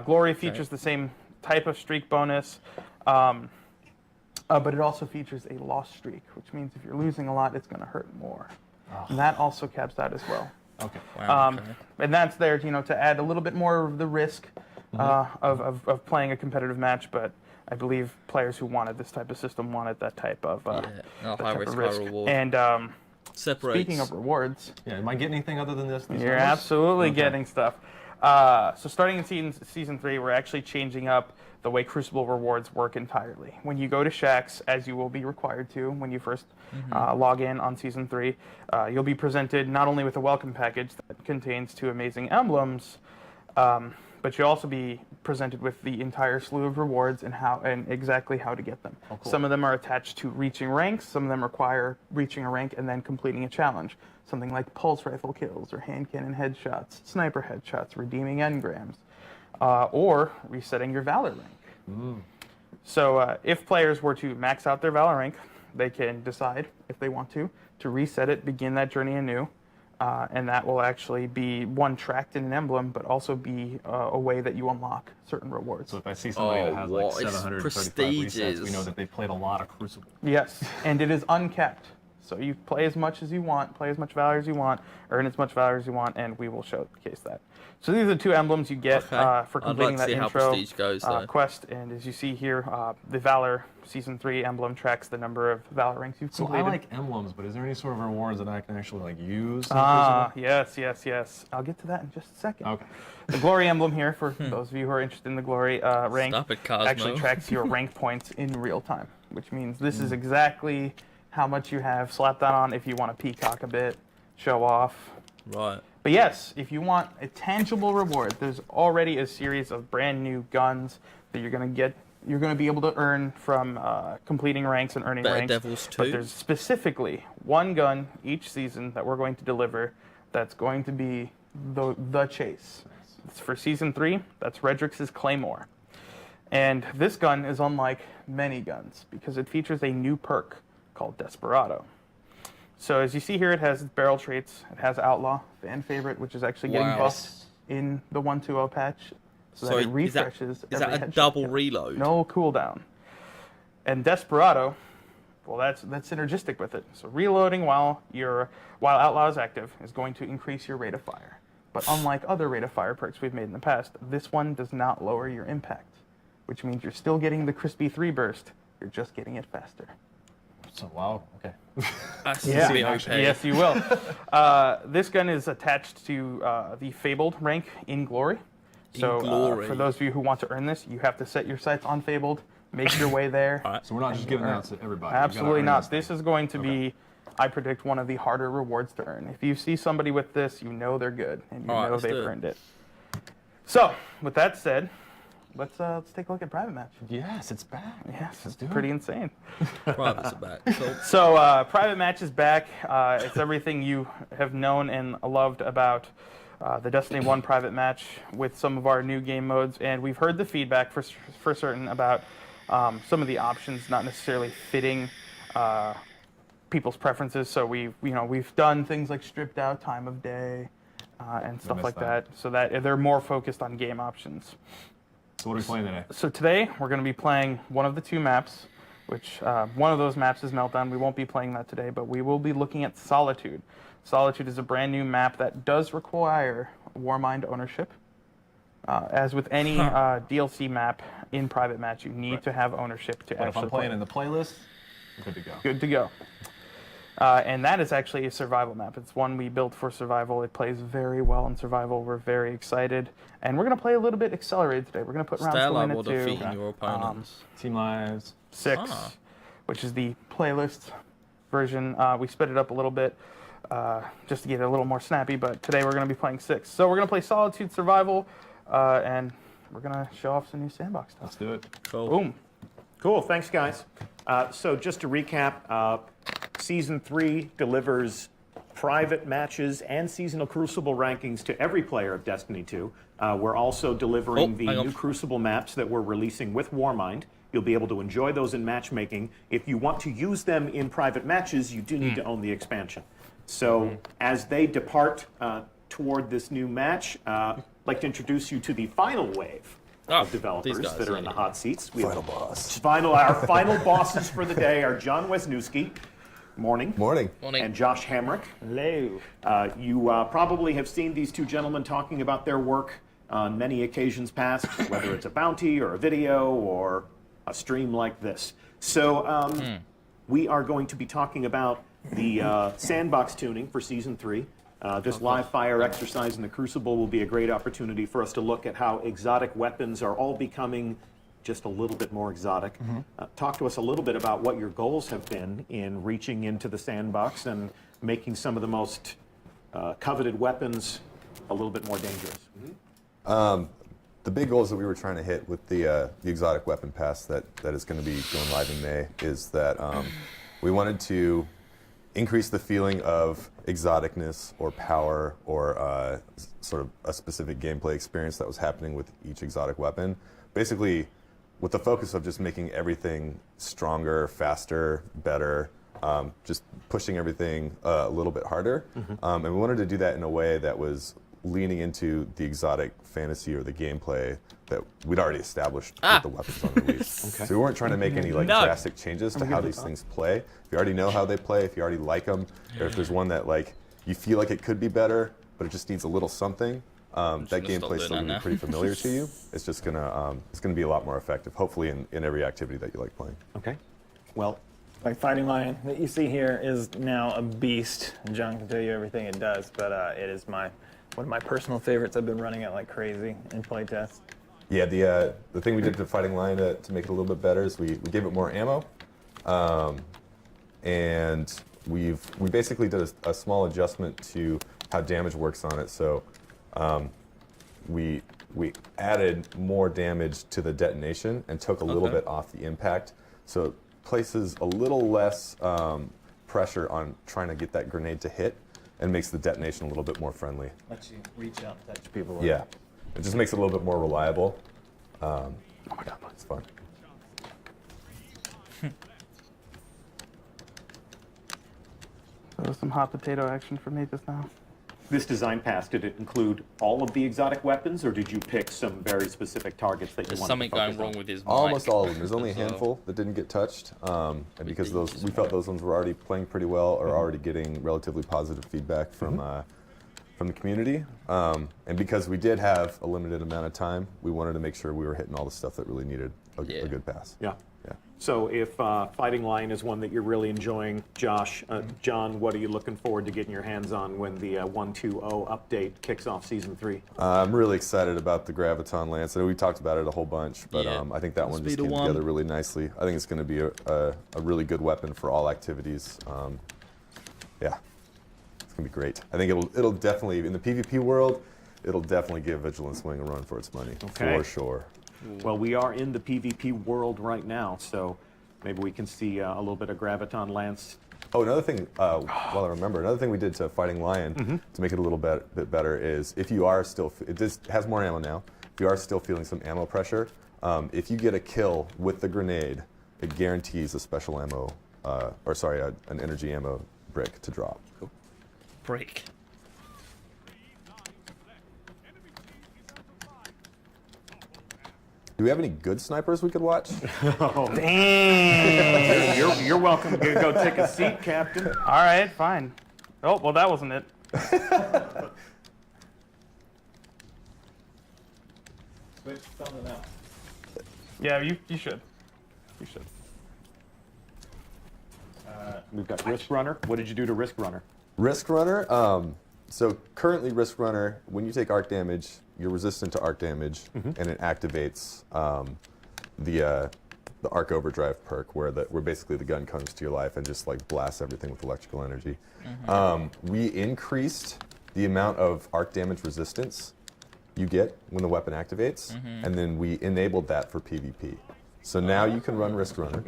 Glory features the same type of streak bonus, but it also features a loss streak, which means if you're losing a lot, it's going to hurt more. And that also caps out as well. Okay. Wow, okay. And that's there, to add a little bit more of the risk of playing a competitive match. But I believe players who wanted this type of system wanted that type of high risk, risk. high reward. And Separates. speaking of rewards, Yeah. Am I getting anything other than this? you're absolutely getting stuff. So starting in season 3, we're actually changing up the way Crucible rewards work entirely. When you go to Shaxx, as you will be required to when you first log in on Season 3, you'll be presented not only with a welcome package that contains 2 amazing emblems, but you'll also be presented with the entire slew of rewards and exactly how to get them. Oh, cool. Some of them are attached to reaching ranks, some of them require reaching a rank and then completing a challenge. Something like pulse rifle kills or hand cannon headshots, sniper headshots, redeeming engrams, or resetting your Valor rank. So if players were to max out their Valor rank, they can decide, if they want to reset it, begin that journey anew, and that will actually be one tracked in an emblem, but also be a way that you unlock certain rewards. So if I see somebody that has like what? It's 735 resets, prestigious. we know that they played a lot of Crucible. Yes, and it is uncapped. So you play as much as you want, play as much Valor as you want, earn as much Valor as you want, and we will showcase that. So these are the 2 emblems you get for completing I'd like to see that how intro prestige goes, though. quest. And as you see here, the Valor Season 3 emblem tracks the number of Valor ranks you've So completed. I like emblems, but is there any sort of rewards that I can actually like use? in Yes. I'll get to that in just a second. Crucible? Okay. The Glory emblem here, for those of you who are interested in the Glory rank, Stop it, Cosmo. actually tracks your rank points in real time, which means this is exactly how much you have. Slap that on if you want to peacock a bit, show off. Right. But yes, if you want a tangible reward, there's already a series of brand new guns that you're going to get. You're going to be able to earn from completing ranks and earning Better ranks. Devils But 2. there's specifically one gun each season that we're going to deliver that's going to be the chase. It's for Season 3. That's Redrix's Claymore. And this gun is unlike many guns because it features a new perk called Desperado. So as you see here, it has barrel traits. It has Outlaw, fan favorite, which is actually getting buffed in the 1.2.0 patch. So that it refreshes Is that every a headshot double count. reload? No cooldown. And Desperado, well, that's synergistic with it. So reloading while Outlaw is active is going to increase your rate of fire. But unlike other rate of fire perks we've made in the past, this one does not lower your impact, which means you're still getting the crispy 3 burst. You're just getting it faster. So wow. Okay. That's Yeah. to be OP. Yes, you will. This gun is attached to the Fabled rank in Glory. So Glory. for those of you who want to earn this, you have to set your sights on Fabled, make your way there. So we're not just giving that to everybody. You gotta Absolutely earn not. This is going to Okay. be, I predict, one of the harder rewards to earn. If you see somebody with this, you know they're good, and you All right, know let's they've do it. earned it. So, with that said, let's take a look at Private Match. Yes, it's back. Yes, Let's it's do pretty it. insane. Privates are back. Cool. So Private Match is back. It's everything you have known and loved about the Destiny 1 Private Match with some of our new game modes, and we've heard the feedback for certain about some of the options not necessarily fitting people's preferences. So we've done things like stripped out time of day and stuff like that, so that they're more focused on game options. So what are we playing today? So today we're going to be playing one of the two maps, which one of those maps is Meltdown. We won't be playing that today, but we will be looking at Solitude. Solitude is a brand new map that does require Warmind ownership. As with any DLC map in Private Match, you need to have ownership to But actually if I'm playing in the playlist, I'm good to go. Good to go. And that is actually a survival map. It's one we built for survival. It plays very well in survival. We're very excited. And we're going to play a little bit accelerated today. We're going to put rounds to win it to defeating your opponents. Team lives. 6, which is the playlist version. We sped it up a little bit just to get it a little more snappy, but today we're going to be playing 6. So we're going to play Solitude Survival, and we're going to show off some new sandbox stuff. Let's do it. Cool. Boom. Cool, thanks guys. So just to recap, Season 3 delivers private matches and seasonal Crucible rankings to every player of Destiny 2. We're also delivering the new Crucible maps that we're releasing with Warmind. You'll be able to enjoy those in matchmaking. If you want to use them in private matches, you do need to own the expansion. So as they depart toward this new match, I'd like to introduce you to the final wave of developers that are in the hot seats. Final boss. Our final bosses for the day are John Wisniewski. Morning. Morning. And Josh Hamrick. Hello. You probably have seen these two gentlemen talking about their work on many occasions past, whether it's a bounty or a video or a stream like this. So we are going to be talking about the sandbox tuning for Season 3. This live fire exercise in the Crucible will be a great opportunity for us to look at how exotic weapons are all becoming just a little bit more exotic. Talk to us a little bit about what your goals have been in reaching into the sandbox and making some of the most coveted weapons a little bit more dangerous. The big goals that we were trying to hit with the exotic weapon pass that is going to be going live in May is that we wanted to increase the feeling of exoticness or power or sort of a specific gameplay experience that was happening with each exotic weapon. Basically, with the focus of just making everything stronger, faster, better, just pushing everything a little bit harder. And we wanted to do that in a way that was leaning into the exotic fantasy or the gameplay that we'd already established with the weapons on release. So we weren't trying to make any drastic changes to how these things play. If you already know how they play, if you already like them, or if there's one that you feel like it could be better, but it just needs a little something, that gameplay is still going to be pretty familiar to you. It's just going to be a lot more effective, hopefully in every activity that you like playing. Okay. Well, My Fighting Lion that you see here is now a beast. John can tell you everything it does, but it is one of my personal favorites. I've been running it like crazy in playtests. Yeah, the thing we did to Fighting Lion to make it a little bit better is we gave it more ammo, and we basically did a small adjustment to how damage works on it. So we added more damage to the detonation and took a little bit off the impact. So it places a little less pressure on trying to get that grenade to hit and makes the detonation a little bit more friendly. Lets you reach out and touch people. Yeah, it just makes it a little bit more reliable. Oh my God, it's fun. That was some hot potato action for me just now. this design pass, did it include all of the exotic weapons, or did you pick some very specific targets that you There's wanted something to focus going wrong on? with his mic. Almost all of them. There's only a So- handful that didn't get touched, and because we felt those ones were already playing pretty well, or already getting relatively positive feedback from the community, and because we did have a limited amount of time, we wanted to make sure we were hitting all the stuff that really needed a good pass. Yeah. Yeah. So if Fighting Lion is one that you're really enjoying, Josh, John, what are you looking forward to getting your hands on when the 1.2.0 update kicks off Season 3? I'm really excited about the Graviton Lance. I know we talked about it a whole bunch, but Yeah. I think that one just came together really nicely. I think it's going to be a really good weapon for all activities. Yeah, it's going to be great. I think it'll definitely, in the PvP world, it'll definitely give Vigilance Wing a run for its money, Okay. for sure. Well, we are in the PvP world right now, so maybe we can see a little bit of Graviton Lance. Oh, another thing, while I remember, another thing we did to Fighting Lion to make it a little bit better is if you are still, it just has more ammo now, if you are still feeling some ammo pressure, if you get a kill with the grenade, it guarantees a special ammo, an energy ammo brick to drop. Cool. Brick. Do we have any good snipers we could watch? Oh, damn! You're welcome to go take a seat, Captain. All right, fine. Oh, well, that wasn't it. Switch something out. Yeah, you should. You should. We've got Risk Runner. What did you do to Risk Runner? Risk Runner, so currently Risk Runner, when you take arc damage, you're resistant to arc damage, and it activates the arc overdrive perk, where basically the gun comes to your life and just like blasts everything with electrical energy. We increased the amount of arc damage resistance you get when the weapon activates, and then we enabled that for PvP. So now you can run Risk Runner.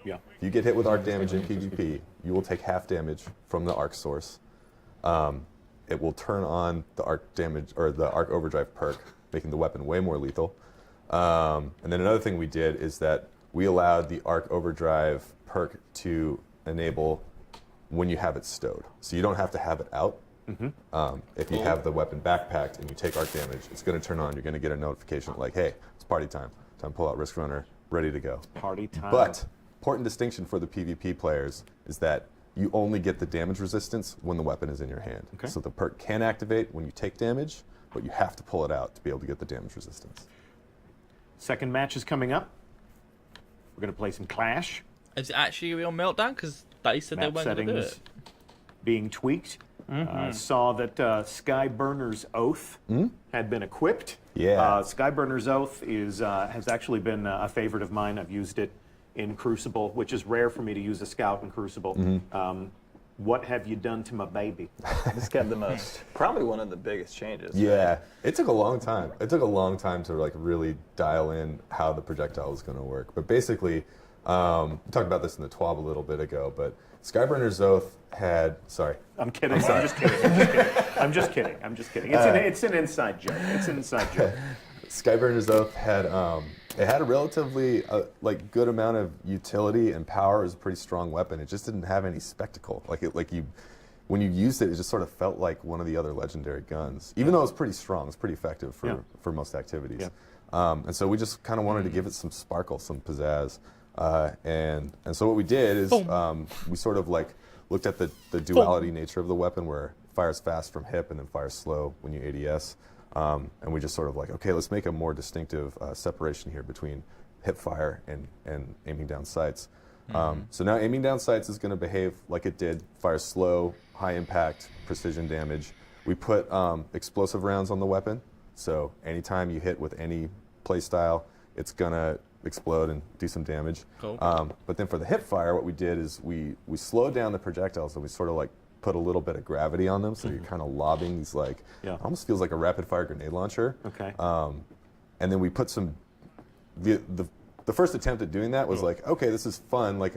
Yeah. If you get hit with arc damage in PvP, you will take half damage from the arc source. It will turn on the arc damage or the arc overdrive perk, making the weapon way more lethal. And then another thing we did is that we allowed the arc overdrive perk to enable when you have it stowed. So you don't have to have it out. If you have the weapon backpacked and you take arc damage, it's going to turn on. You're going to get a notification like, hey, it's party time. Time to pull out Risk Runner, ready to go. Party time. But important distinction for the PvP players is that you only get the damage resistance when the weapon is in your hand. Okay. So the perk can activate when you take damage, but you have to pull it out to be able to get the damage resistance. Second match is coming up. We're going to play some Clash. Is it actually going to be on Meltdown? Because they said they Map weren't going to do settings it. being tweaked. Saw that Skyburner's Oath had been equipped. Yeah. Skyburner's Oath has actually been a favorite of mine. I've used it in Crucible, which is rare for me to use a Scout in Crucible. What have you done to my baby? This got the most, probably one of the biggest changes. Yeah, it took a long time. It took a long time to like really dial in how the projectile was going to work. But basically, we talked about this in the TWAB a little bit ago, but Skyburner's Oath had, sorry. I'm kidding. I'm just kidding. I'm just kidding. I'm just kidding. It's an inside joke. It's an inside joke. Skyburner's Oath had it had a relatively like good amount of utility and power. It was a pretty strong weapon. It just didn't have any spectacle. When you used it, it just sort of felt like one of the other legendary guns. Even though it was pretty strong, it's pretty effective for most activities. Yeah. And so we just kind of wanted to give it some sparkle, some pizzazz. And so what we did is we sort of like looked at the duality nature of the weapon, where it fires fast from hip and then fires slow when you ADS. And we just sort of like, okay, let's make a more distinctive separation here between hip fire and aiming down sights. So now aiming down sights is going to behave like it did, fire slow, high impact, precision damage. We put explosive rounds on the weapon, so anytime you hit with any play style, it's going to explode and do some damage. Cool. But then for the hip fire, what we did is we slowed down the projectiles, and we sort of like put a little bit of gravity on them, so you're kind of lobbing these like, almost feels like a rapid fire grenade launcher. Okay. And then we put some, the first attempt at doing that was like, okay, this is fun. Like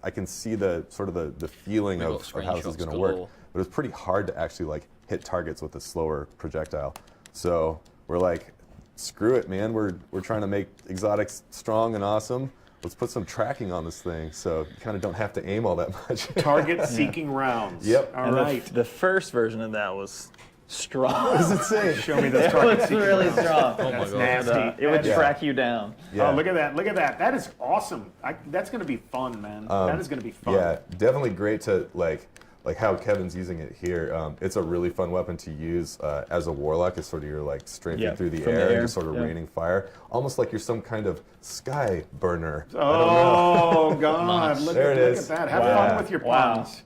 I can see the sort of the feeling of how this is going to work. But it was pretty hard to actually like hit targets with a slower projectile. So we're like, screw it, man. We're trying to make exotics strong and awesome. Let's put some tracking on this thing, so you kind of don't have to aim all that much. Target-seeking rounds. Yep. All right. The first version of that was strong. It was insane. Show me those It was target-seeking really rounds. strong. Oh my That's god. nasty. It would track you down. Yeah. Oh, look at that. Look at that. That is awesome. That's going to be fun, man. That is going to be fun. Yeah, definitely great to like how Kevin's using it here. It's a really fun weapon to use as a warlock. It's sort of you're like strafing through the from air the and just sort of raining fire, almost like you're some kind of sky burner. Oh, God. Look There it at is. that. Have fun with your puns.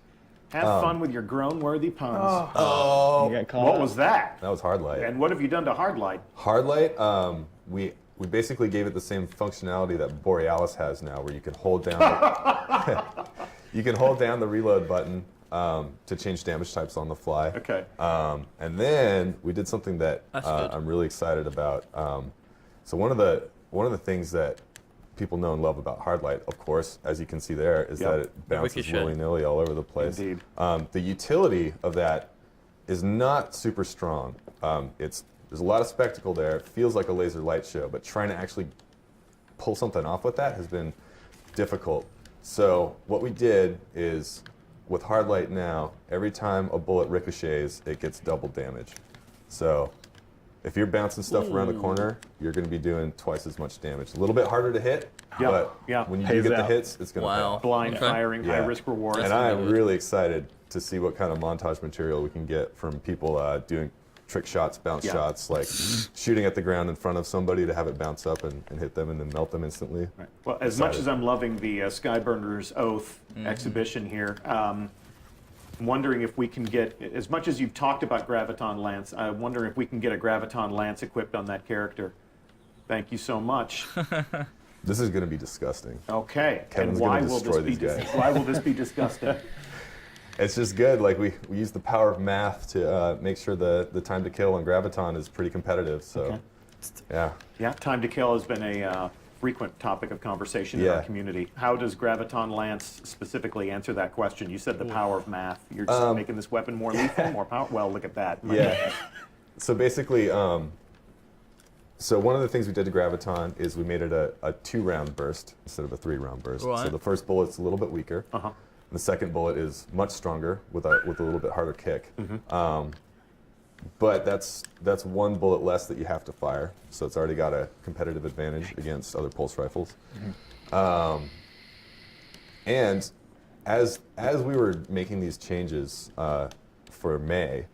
Have fun with your groan-worthy puns. Oh, You got caught What up. was that? that was hard light. And what have you done to hard light? Hard light, we basically gave it the same functionality that Borealis has now, where you can hold down the reload button to change damage types on the fly. Okay. And then we did something that That's good. I'm really excited about. So one of the things that people know and love about Hardlight, of course, as you can see there, is that it bounces willy-nilly all over the place. Indeed. The utility of that is not super strong. There's a lot of spectacle there. It feels like a laser light show, but trying to actually pull something off with that has been difficult. So what we did is, with Hardlight now, every time a bullet ricochets, it gets double damage. So if you're bouncing stuff around the corner, you're going to be doing twice as much damage. A little bit harder to hit, but when you do get the hits, it's going to pay off. Blind firing, high risk reward. And I am really excited to see what kind of montage material we can get from people doing trick shots, bounce shots, like shooting at the ground in front of somebody to have it bounce up and hit them and then melt them instantly. Right. Well, as much as I'm loving the Skyburner's Oath exhibition here, I'm wondering if we can get, as much as you've talked about Graviton Lance, I wonder if we can get a Graviton Lance equipped on that character. Thank you so much. This is going to be disgusting. Okay. Kevin's and why gonna will destroy this be these guys. why will this be disgusting? It's just good. Like we use the power of math to make sure the time to kill on Graviton is pretty competitive. So, yeah. Time to kill has been a frequent topic of conversation in our community. How does Graviton Lance specifically answer that question? You said the power of math. You're just making this weapon more lethal, more powerful. Well, look at that. So basically, so one of the things we did to Graviton is we made it a 2-round burst instead of a 3-round burst. Right. So the first bullet's a little bit weaker. The second bullet is much stronger with a little bit harder kick. But that's one bullet less that you have to fire, so it's already got a competitive advantage against other pulse rifles. And as we were making these changes for May,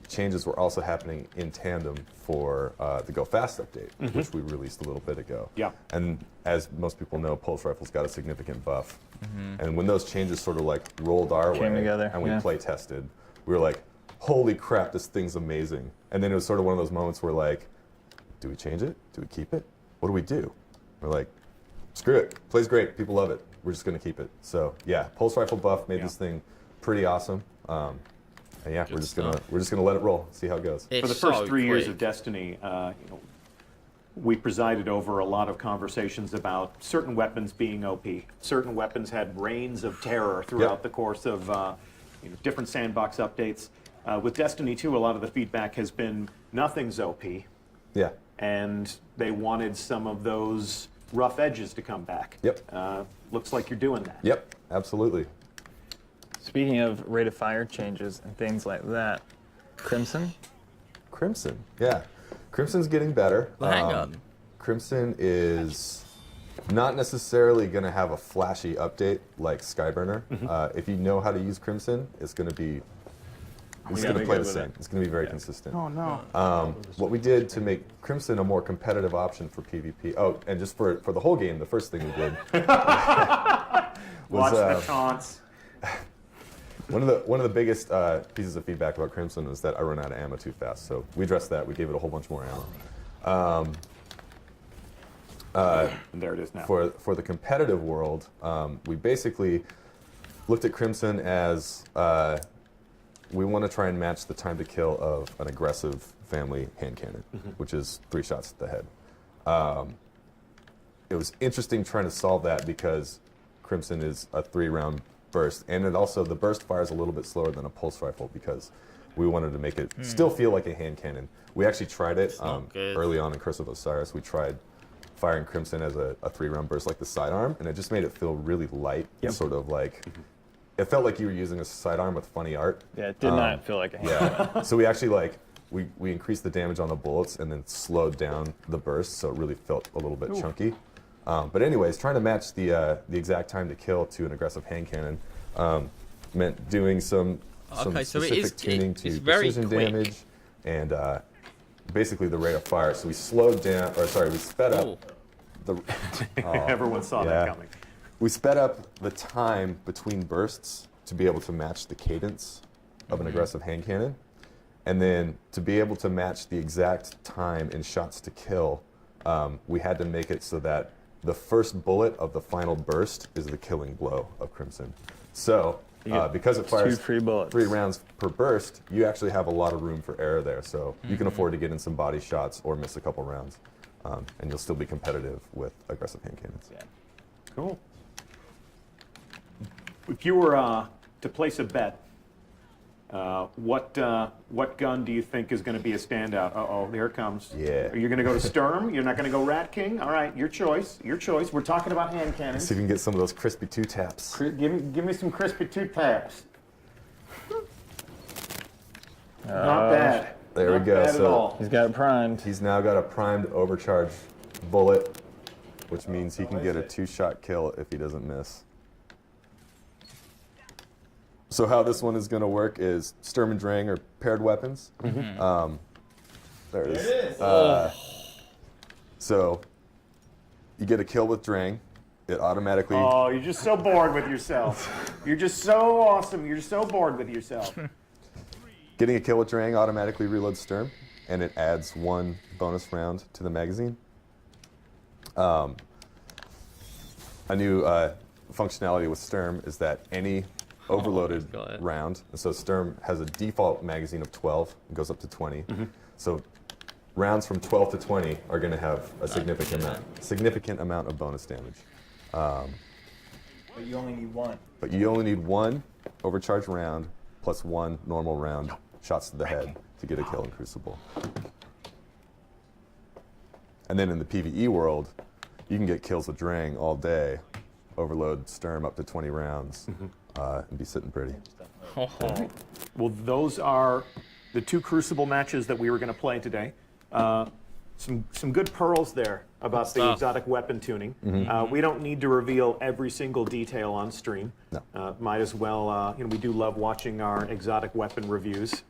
changes were also happening in tandem for the Go Fast update, which we released a little bit ago. And as most people know, pulse rifles got a significant buff. And when those changes sort of like rolled our way together, and we play tested, we were like, holy crap, this thing's amazing. And then it was sort of one of those moments where like, do we change it? Do we keep it? What do we do? We're like, screw it. Plays great. People love it. We're just going to keep it. So yeah, pulse rifle buff made this thing pretty awesome. And yeah, we're just gonna let it roll, see how it goes. For the first 3 years of Destiny, we presided over a lot of conversations about certain weapons being OP. Certain weapons had reigns of terror throughout the course of different sandbox updates. With Destiny 2, a lot of the feedback has been nothing's OP. Yeah. And they wanted some of those rough edges to come back. Looks like you're doing that. Yep, absolutely. Speaking of rate of fire changes and things like that, Crimson, yeah. Crimson's getting better. Well, hang on. Crimson is not necessarily going to have a flashy update like Skyburner. If you know how to use Crimson, it's going to be play the same. It's going to be very consistent. Oh no. What we did to make Crimson a more competitive option for PvP. Oh, and just for the whole game, the first thing we did was watch the taunts. One of the biggest pieces of feedback about Crimson was that I run out of ammo too fast. So we addressed that. We gave it a whole bunch more ammo. And there it is now. For the competitive world, we basically looked at Crimson as we want to try and match the time to kill of an aggressive family hand cannon, which is 3 shots to the head. It was interesting trying to solve that because Crimson is a 3-round burst, and it also, the burst fires a little bit slower than a pulse rifle because we wanted to make it still feel like a hand cannon. We actually tried it early on in Curse of Osiris. We tried firing Crimson as a 3-round burst like the sidearm, and it just made it feel really light, sort of like, it felt like you were using a sidearm with funny art. Yeah, it did not feel like a hand cannon. So we actually we increased the damage on the bullets and then slowed down the burst, so it really felt a little bit chunky. But anyways, trying to match the exact time to kill to an aggressive hand cannon meant doing some specific tuning to precision damage and basically the rate of fire. So we slowed down, we sped up. Everyone saw that coming. We sped up the time between bursts to be able to match the cadence of an aggressive hand cannon, and then to be able to match the exact time in shots to kill, we had to make it so that the first bullet of the final burst is the killing blow of Crimson. So, because it fires 3 rounds per burst, you actually have a lot of room for error there. So you can afford to get in some body shots or miss a couple rounds. and you'll still be competitive with aggressive hand cannons. Yeah. Cool. If you were to place a bet, what gun do you think is going to be a standout? Uh-oh, there it comes. Yeah. Are you going to go to Sturm? You're not going to go Rat King? All right, your choice. Your choice. We're talking about hand cannons. See if we can get some of those crispy two taps. Give me some crispy two taps. Not bad. There Not we go. bad at So all. He's got it primed. he's now got a primed overcharge bullet, which means he can get a 2-shot kill if he doesn't miss. So how this one is going to work is Sturm and Drang are paired weapons. There it is. So you get a kill with Drang. It automatically... Oh, you're just so bored with yourself. You're just so awesome. You're so bored with yourself. Getting a kill with Drang automatically reloads Sturm, and it adds 1 bonus round to the magazine. A new functionality with Sturm is that any overloaded round, and so Sturm has a default magazine of 12, it goes up to 20. So rounds from 12 to 20 are going to have a significant amount of bonus damage. But you only need 1. But you only need 1 overcharge round plus 1 normal round shots to the head to get a kill in Crucible. And then in the PvE world, you can get kills with Drang all day, overload Sturm up to 20 rounds, and be sitting pretty. Well, those are the 2 Crucible matches that we were going to play today. Some good pearls there about the exotic weapon tuning. We don't need to reveal every single detail on stream. No. Might as well, we do love watching our exotic weapon reviews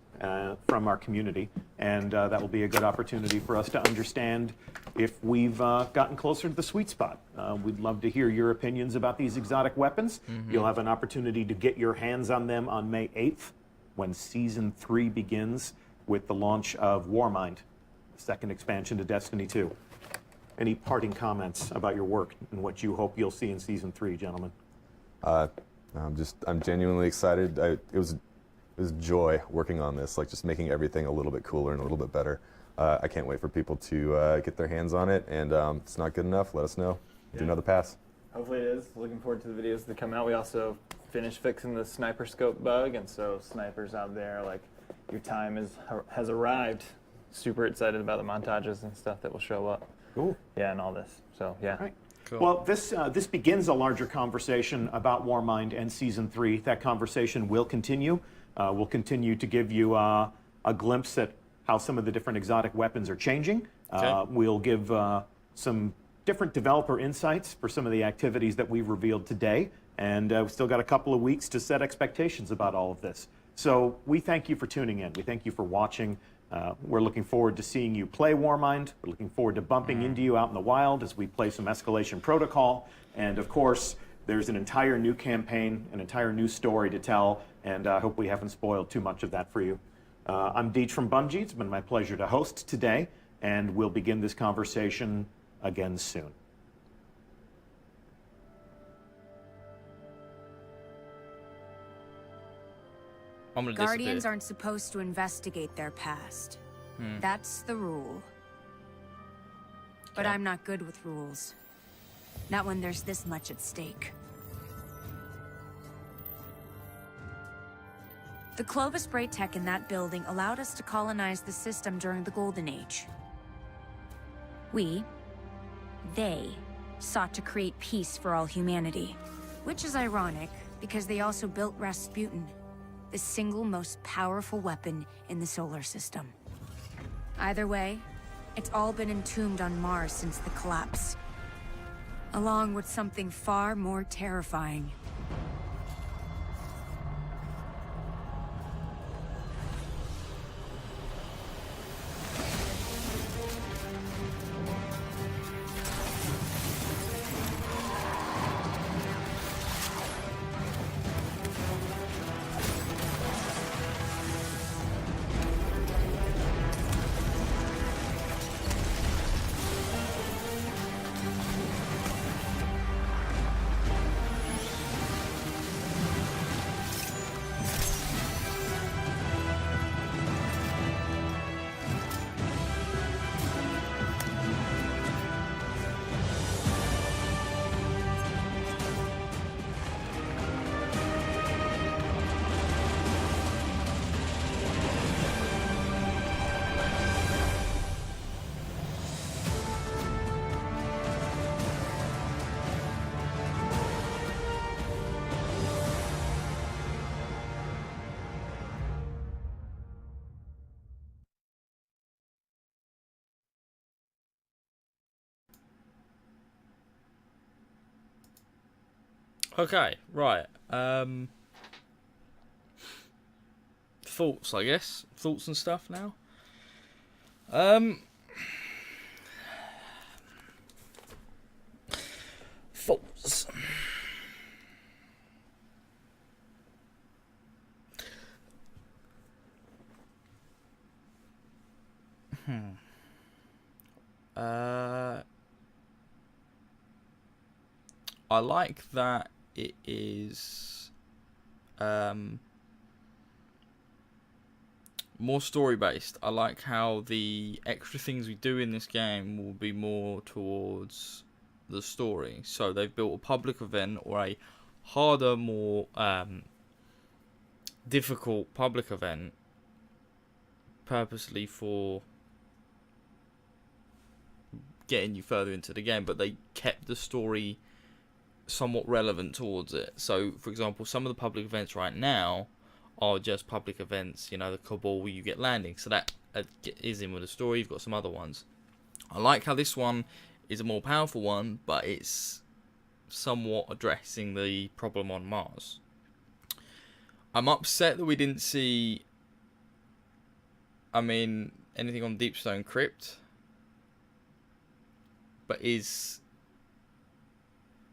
from our community, and that will be a good opportunity for us to understand if we've gotten closer to the sweet spot. We'd love to hear your opinions about these exotic weapons. You'll have an opportunity to get your hands on them on May 8th when Season 3 begins with the launch of Warmind, the second expansion to Destiny 2. Any parting comments about your work and what you hope you'll see in Season 3, gentlemen? I'm genuinely excited. It was joy working on this, like just making everything a little bit cooler and a little bit better. I can't wait for people to get their hands on it, and if it's not good enough, let us know. Do another pass. Hopefully it is. Looking forward to the videos that come out. We also finished fixing the sniper scope bug, and so snipers out there, like, your time has arrived. Super excited about the montages and stuff that will show up. Cool. Yeah, and all this. So, yeah. Right. Cool. Well, this begins a larger conversation about Warmind and Season 3. That conversation will continue. We'll continue to give you a glimpse at how some of the different exotic weapons are changing. Okay. We'll give some different developer insights for some of the activities that we've revealed today. And we've still got a couple of weeks to set expectations about all of this. So we thank you for tuning in. We thank you for watching. We're looking forward to seeing you play Warmind. We're looking forward to bumping into you out in the wild as we play some Escalation Protocol. And of course, there's an entire new campaign, an entire new story to tell, and I hope we haven't spoiled too much of that for you. I'm Deej from Bungie. It's been my pleasure to host today, and we'll begin this conversation again soon. Guardians aren't supposed to investigate their past. That's the rule. But I'm not good with rules. Not when there's this much at stake. The Clovis Bray tech in that building allowed us to colonize the system during the Golden Age. They sought to create peace for all humanity. Which is ironic, because they also built Rasputin, the single most powerful weapon in the solar system. Either way, it's all been entombed on Mars since the collapse. Along with something far more terrifying. Okay, right. Thoughts, I guess. Thoughts and stuff now. Thoughts. I like that it is more story based. I like how the extra things we do in this game will be more towards the story. So they've built a public event, or a harder, more difficult public event purposely for getting you further into the game, but they kept the story somewhat relevant towards it. So, for example, some of the public events right now are just public events, you know, the Cabal where you get landing, so that is in with the story. You've got some other ones. I like how this one is a more powerful one, but it's somewhat addressing the problem on Mars. I'm upset that we didn't see, anything on Deepstone Crypt, but is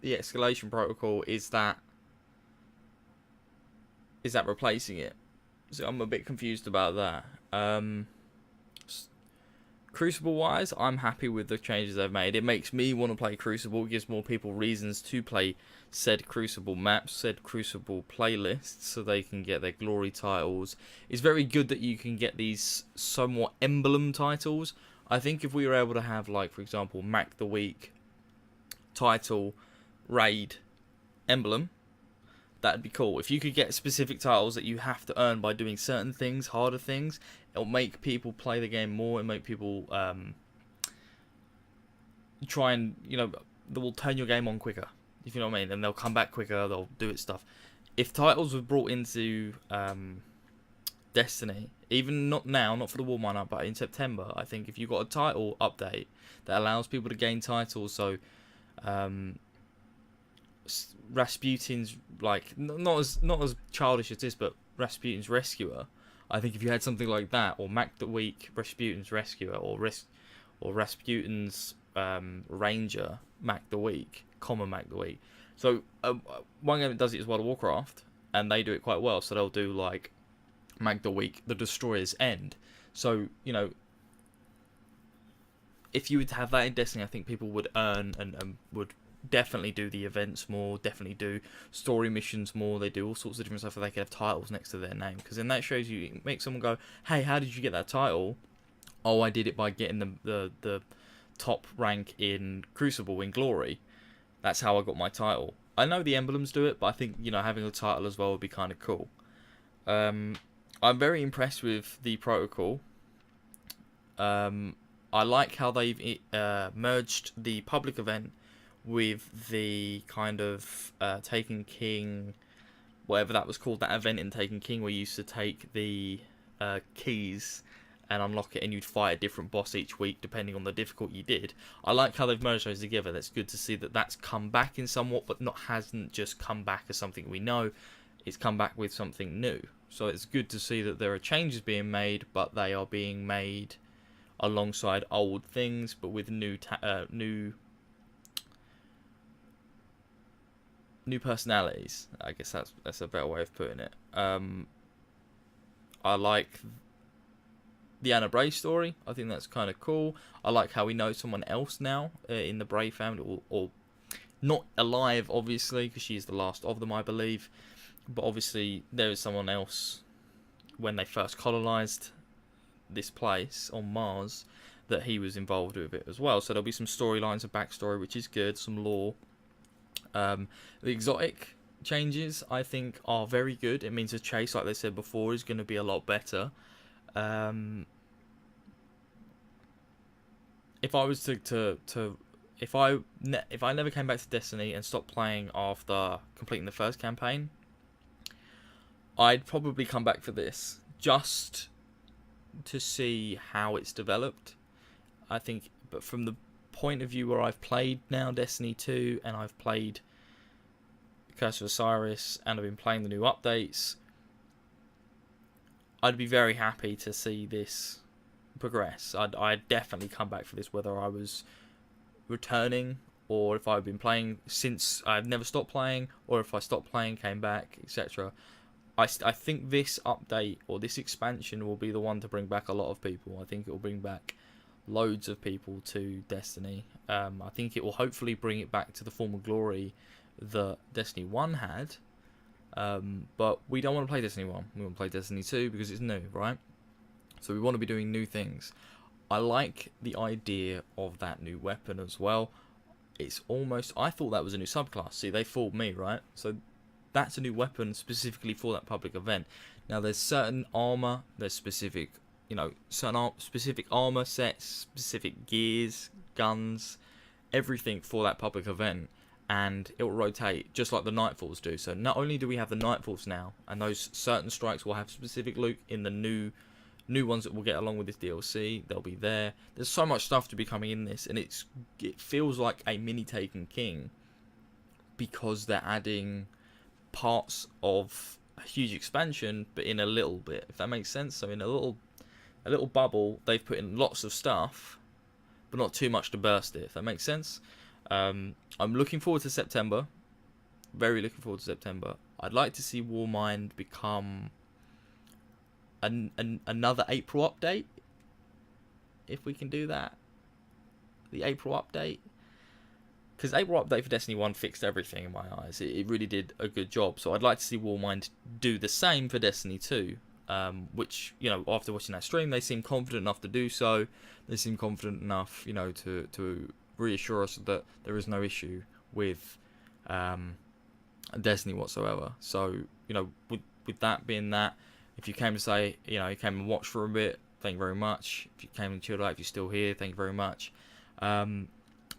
the escalation protocol, is that replacing it? So I'm a bit confused about that. Crucible wise, I'm happy with the changes they've made. It makes me want to play Crucible. It gives more people reasons to play said Crucible maps, said Crucible playlists, so they can get their glory titles. It's very good that you can get these somewhat emblem titles. I think if we were able to have, like, for example, Mack the Week title, raid, emblem, that'd be cool. If you could get specific titles that you have to earn by doing certain things, harder things, it'll make people play the game more and make people try and, they will turn your game on quicker, if you know what I mean, and they'll come back quicker, they'll do its stuff. If titles were brought into Destiny, even not now, not for the Warmind, but in September, I think if you got a title update that allows people to gain titles, so Rasputin's, like, not as childish as this, but Rasputin's Rescuer. I think if you had something like that, or Mack the Week, Rasputin's Rescuer, or Rasputin's Ranger, Mack the Week, common Mack the Week. So one game that does it is World of Warcraft, and they do it quite well. So they'll do like Mack the Week, the Destroyer's End. So if you would have that in Destiny, I think people would earn and would definitely do the events more, definitely do story missions more. They do all sorts of different stuff, so they can have titles next to their name, because then that shows you, it makes someone go, hey, how did you get that title? Oh, I did it by getting the top rank in Crucible in Glory. That's how I got my title. I know the emblems do it, but I think, having a title as well would be kind of cool. I'm very impressed with the protocol. I like how they've merged the public event with the kind of Taken King, whatever that was called, that event in Taken King where you used to take the keys and unlock it, and you'd fight a different boss each week depending on the difficulty you did. I like how they've merged those together. That's good to see that that's come back in somewhat, but hasn't just come back as something we know. It's come back with something new. So it's good to see that there are changes being made, but they are being made alongside old things, but with new personalities. I guess that's a better way of putting it. I like the Anna Bray story. I think that's kind of cool. I like how we know someone else now in the Bray family, or not alive, obviously, because she's the last of them, I believe. But obviously, there is someone else when they first colonized this place on Mars that he was involved with it as well. So there'll be some storylines of backstory, which is good, some lore. The exotic changes, I think, are very good. It means the chase, like they said before, is going to be a lot better. If I was if I never came back to Destiny and stopped playing after completing the first campaign, I'd probably come back for this just to see how it's developed. I think, but from the point of view where I've played now Destiny 2 and I've played Curse of Osiris and I've been playing the new updates, I'd be very happy to see this progress. I'd definitely come back for this, whether I was returning or if I've been playing since I've never stopped playing, or if I stopped playing, came back, etc. I think this update or this expansion will be the one to bring back a lot of people. I think it will bring back loads of people to Destiny. I think it will hopefully bring it back to the former glory that Destiny 1 had. But we don't want to play Destiny 1. We want to play Destiny 2 because it's new, right? So we want to be doing new things. I like the idea of that new weapon as well. It's almost... I thought that was a new subclass. See, they fooled me, right? So that's a new weapon specifically for that public event. Now, there's certain armor, there's specific, you know, specific armor sets, specific gears, guns, everything for that public event, and it will rotate just like the Nightfalls do. So not only do we have the Nightfalls now, and those certain strikes will have specific loot in the new ones that we'll get along with this DLC, they'll be there. There's so much stuff to be coming in this, and it feels like a mini Taken King because they're adding parts of a huge expansion, but in a little bit, if that makes sense. So in a little bubble, they've put in lots of stuff, but not too much to burst it, if that makes sense. I'm looking forward to September. Very looking forward to September. I'd like to see Warmind become another April update, if we can do that. The April update. Because April update for Destiny 1 fixed everything in my eyes. It really did a good job. So I'd like to see Warmind do the same for Destiny 2. Which, you know, after watching that stream, they seem confident enough to do so. They seem confident enough, you know, to reassure us that there is no issue with Destiny whatsoever. So, you know, with that being that, if you came to say, you know, you came and watched for a bit, thank you very much. If you came and chilled out, if you're still here, thank you very much. But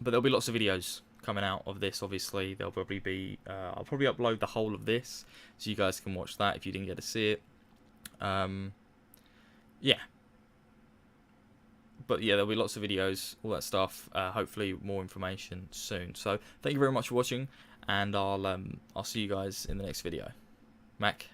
there'll be lots of videos coming out of this, obviously. There'll probably be, I'll probably upload the whole of this, so you guys can watch that if you didn't get to see it. Yeah. But yeah, there'll be lots of videos, all that stuff. Hopefully more information soon. So thank you very much for watching, and I'll see you guys in the next video. Mack.